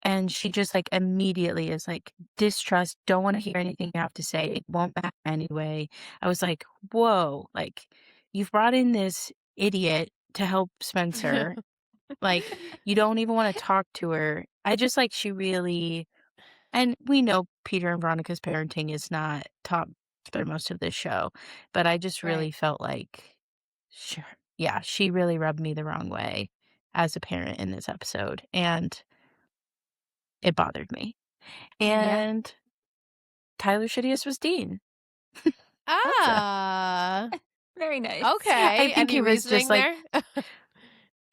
and she just like immediately is like distrust, don't want to hear anything you have to say. It won't matter anyway. I was like, whoa, like you've brought in this idiot to help Spencer. Like you don't even want to talk to her. I just like she really, and we know Peter and Veronica's parenting is not top for most of this show, but I just really Right. felt like, sure, yeah, she really rubbed me the wrong way as a parent in this episode. And it bothered me. Yeah. And Tyler Shittiest was Dean. Ah. Very nice. Okay. I think Any he was just reasoning like, there?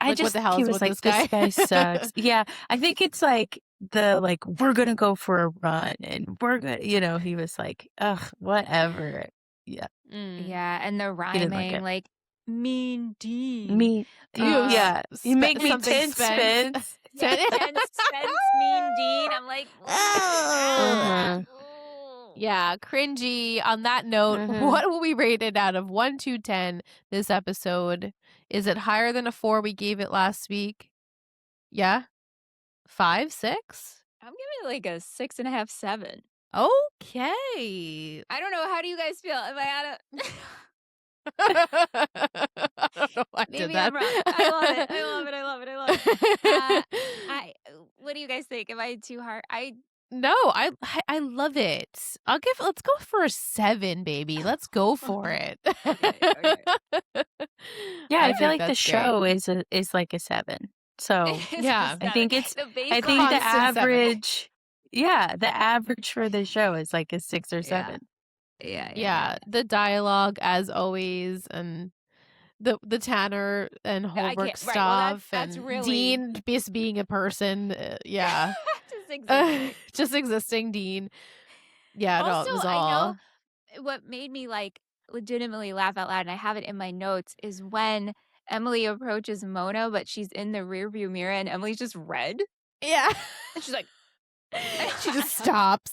I Like, what just the think hell he is was with like, this guy? this guy sucks. Yeah, I think it's like we're gonna go for a run and we're gonna, he was like, ugh, whatever. Yeah, Yeah. And the he didn't like rhyming, it. like, mean Dean. Me, You yeah, you make me something 10 Spence. spins. Yeah, 10 Spence, mean Dean. I'm like, Mhm. Yeah, cringy. On that note, Mhm. what will we rate it out of 1 to 10 this episode? Is it higher than a 4 we gave it last week? Yeah? 5, 6? I'm giving it like a 6.5, 7. Okay. I don't know. How do you guys feel? Am I out of? I don't know why I did Maybe that. I'm wrong. I love it. I love it. I love it. I love it. What do you guys think? Am I too hard? No, I love it. Let's go for a 7, baby. Let's go for it. Okay. Yeah, I feel think like the that's great. show is like a 7. So Yeah. I think it's the I baseline. think the Constant 7. average the average for the show is like a 6 or 7. Yeah, the dialogue as always, and the Tanner and Holbrook can't- right, well, stuff, that's and really- Dean just being a person. Yeah, Just existing. just existing Dean. Yeah, no, Also, it was I know all. what made me like legitimately laugh out loud, and I have it in my notes, is when Emily approaches Mona, but she's in the rearview mirror, and Emily's just red, Yeah, and she's like, she just stops.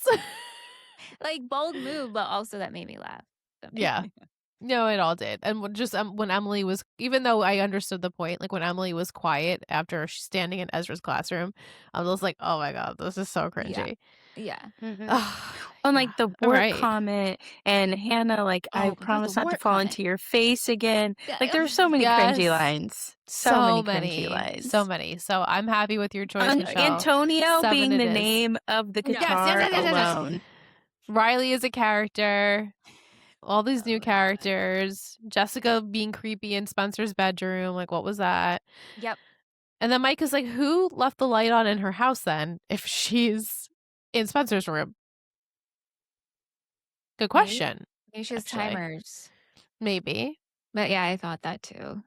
like bold move, but also that made me laugh. Yeah. No, it all did. And when Emily was, even though I understood the point, like when Emily was quiet after she's standing in Ezra's classroom, I was like, oh my God, this is so cringy. Yeah. And like the All wart right. comment and Hanna, like, I Oh, promise the not to wart fall comment. into your face again. Yeah, Like there's so many Yes. cringy lines. So many many cringy lines. So many. So I'm happy with your choice, Michelle. Antonio 7 being it the is. name of the Yes, guitar yes. alone. Riley is a character. All these new characters. Jessica being creepy in Spencer's bedroom. Like, what was that? Yep. And then Mike is like, who left the light on in her house then if she's in Spencer's room? Good question. Maybe she has actually. timers. Maybe. But yeah, I thought that too.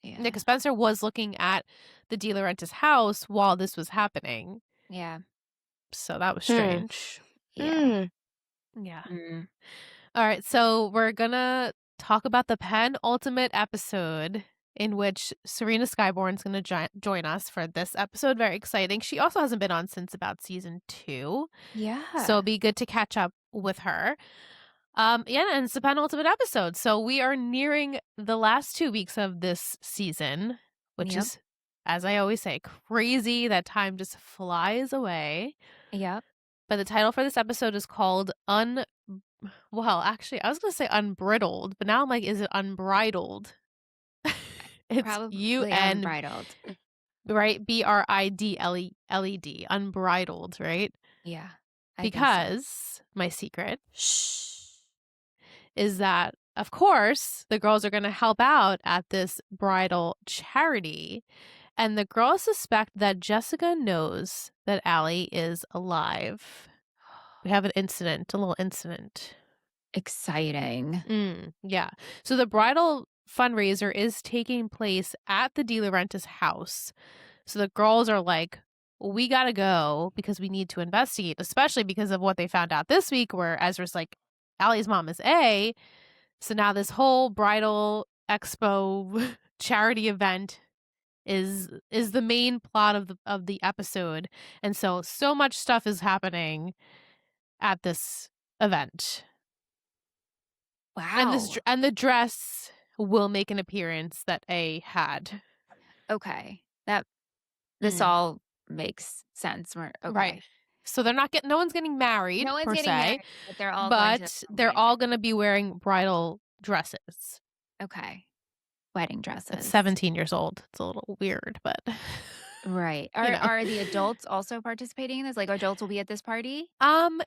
Yeah. Because Spencer was looking at the De Laurentiis house while this was happening. Yeah. So that was strange. Yeah. Yeah. Mm. All right. So we're going to talk about the penultimate episode in which Serena Skyborn's going to join us for this episode. Very exciting. She also hasn't been on since about season 2. Yeah. So it'll be good to catch up with her. And it's the penultimate episode. So we are nearing the last 2 weeks of this season, which is, as I always say, crazy. That time just flies away. Yep. But the title for this episode is called well, actually, I was going to say unbridled, but now I'm like, is it unbridled? It's Probably UN, unbridled. right? BRIDLED, unbridled, right? Yeah. Because my secret is that, of course, the girls are going to help out at this bridal charity. And the girls suspect that Jessica knows that Allie is alive. We have a little incident. Exciting. Yeah. So the bridal fundraiser is taking place at the De Laurentiis house. So the girls are like, we got to go because we need to investigate, especially because of what they found out this week where Ezra's like, Allie's mom is A. So now this whole bridal expo charity event is the main plot of the episode. And so much stuff is happening at this event. Wow. And the dress will make an appearance that A had. Okay. This all makes sense. Okay. Right. So no one's getting married. No one's per getting se, married, but they're all they're all going to be wearing bridal dresses. Okay. Wedding dresses. At 17 years old. It's a little weird, but right. Are the adults also participating in this? Like adults will be at this party?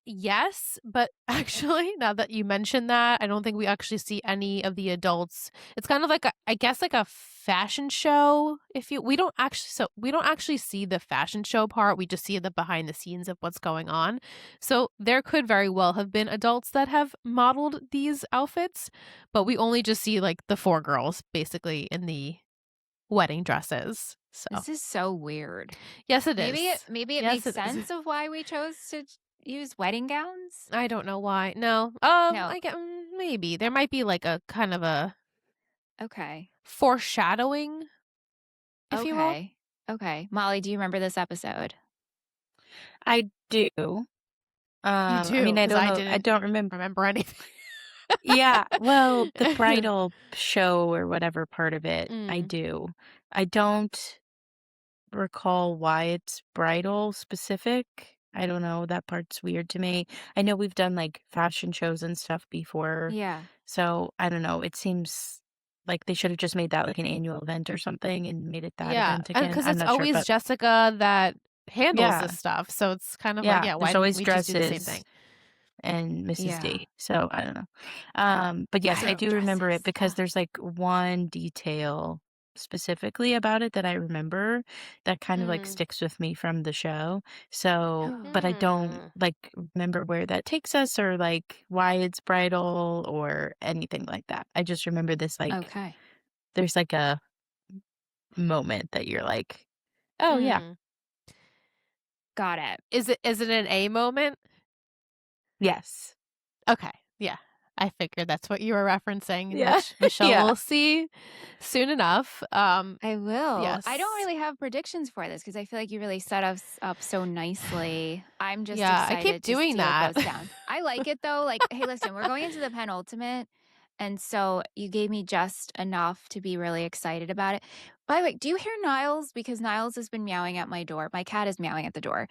Yes, but actually, now that you mention that, I don't think we actually see any of the adults. It's kind of like I guess like a fashion show. We don't actually see the fashion show part. We just see the behind the scenes of what's going on. So there could very well have been adults that have modeled these outfits, but we only just see like the 4 girls basically in the wedding dresses. So This is so weird. yes, it is. Maybe it Yes, makes it is. sense of why we chose to use wedding gowns. I don't know why. No. No. I get maybe there might be like a kind of a Okay. foreshadowing, if you will. Okay. Molly, do you remember this episode? I do. You do. I mean, I 'cause don't know. I didn't don't remember. remember anything. Yeah, well, the bridal show or whatever part of it, I Mm. do. I don't recall why it's bridal specific. I don't know, that part's weird to me. I know we've done, like, fashion shows and stuff before, Yeah. so I don't know, it seems like they should have just made that, like, an annual event or something and made it that Yeah, event and again. because I'm it's not sure, always but Jessica that handles yeah, this stuff, so it's kind of like, yeah, yeah, why there's didn't always we just do the same dresses thing? and Mrs. Yeah. D, so I don't know. But yes, I Right. do remember it Dresses. because there's, like, one detail specifically about it that I remember that kind of, like, Mm. sticks with me from the show. So Oh, but I don't, Hmm. like, remember where that takes us or, like, why it's bridal or anything like that. I just remember this, like, okay. there's, like, a moment that you're like, "Oh, yeah. Mm. Got it. Is it an A moment? Yes." Okay, yeah. I figured that's what you were referencing, Yeah. which Michelle Yeah. will see soon enough. I will. I don't Yes. really have predictions for this because I feel like you really set us up so nicely. I'm just Yeah, I keep excited to doing see what that. goes down. I like it though. Like, hey, listen, we're going into the penultimate. And so you gave me just enough to be really excited about it. By the way, do you hear Niles? Because Niles has been meowing at my door. My cat is meowing at the door,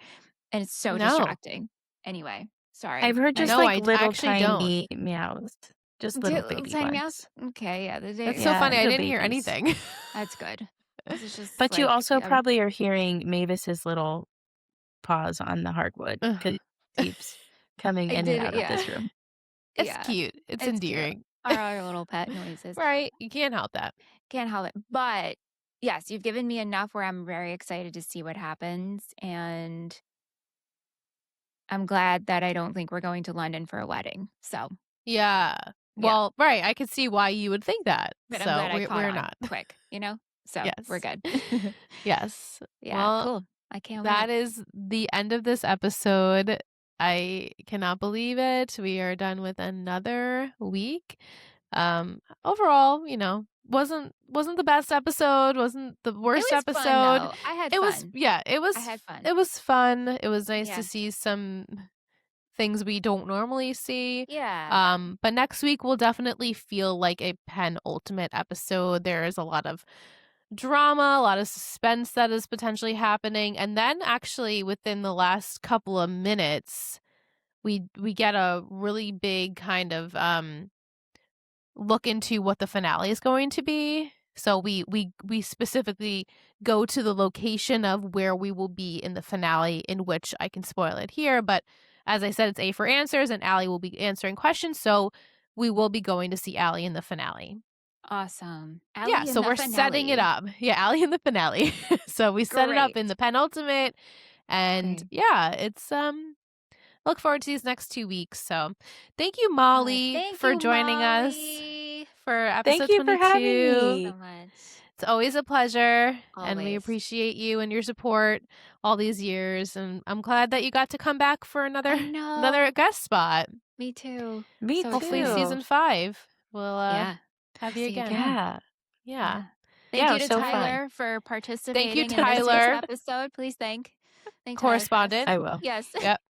and it's so No. distracting. Anyway, sorry. I've heard just, No, like, I little actually don't. tiny meows. Just Do little little baby tiny meows? ones. Okay, yeah, That's so Yeah, funny, I little didn't hear babies. anything. that's good. This is just But you like also probably are hearing Mavis's little paws on the hardwood Ugh. because it keeps coming I in and did it. out of Yeah, this room. It's yeah, cute, it's it's cute. endearing. Our little pet noises. Right, you can't help that. Can't help it. But yes, you've given me enough where I'm very excited to see what happens. And I'm glad that I don't think we're going to London for a wedding. So, Yeah. yeah. Well, right, I could see why you would think that. But I'm So glad I caught we're on not. quick, you know? So we're Yes. good. Yes. Yeah, Well, cool. I can't that wait. is the end of this episode. I cannot believe it. We are done with another week. Overall, wasn't the best episode, wasn't the It worst was fun episode. though. I had It was fun. yeah, I had fun. it was fun. It was nice to Yeah. see some things we don't normally see. Yeah. But next week will definitely feel like a penultimate episode. There is a lot of drama, a lot of suspense that is potentially happening, and then actually within the last couple of minutes, we get a really big kind of look into what the finale is going to be. So we specifically go to the location of where we will be in the finale, in which I can spoil it here, but as I said, it's A for answers, and Allie will be answering questions, so we will be going to see Allie in the finale. Awesome. Yeah, Allie in so the we're setting it finale. up. Yeah, Allie in the finale. So we set it up in Great. the penultimate, and Okay. yeah, it's look forward to these next 2 weeks. So thank you, All right. Molly, Thank for you, joining us Molly. for Thank episode you for having 22. So me. much. It's always a pleasure, and we Always. appreciate you and your support all these years. And I'm glad that you got to come back for I another know. guest spot. Me too. Me So Hopefully, too. excited. season 5 will Yeah. have you See you again. again. Yeah. Yeah. Yeah. Yeah, Thank it you was to so fun. Tyler for participating in this week's Tyler. episode. Please thank Tyler for us. Correspondent. I will. Yes. Yep.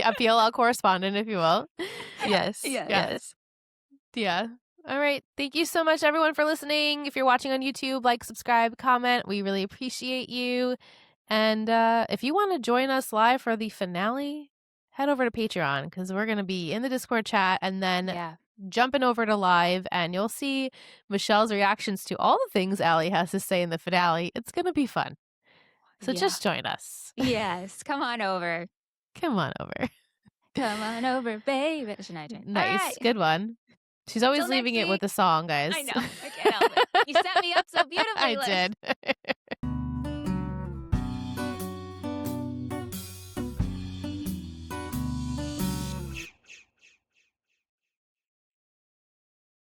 A PLL correspondent, if you will. Yes. Yes. Yes. Yeah. All right. Thank you so much, everyone, for listening. If you're watching on YouTube, like, subscribe, comment. We really appreciate you. And if you want to join us live for the finale, head over to Patreon, because we're going to be in the Discord chat and then Yeah. jumping over to live, and you'll see Michelle's reactions to all the things Allie has to say in the finale. It's going to be fun. So Yeah. just join us. Yes. Come on over. Come on over. Come on over, baby. Shouldn't I do it? Nice. All right. Good one. She's always Till leaving next it with week. a song, guys. I know. I can't help it. You set me up so beautifully. I Liz. did.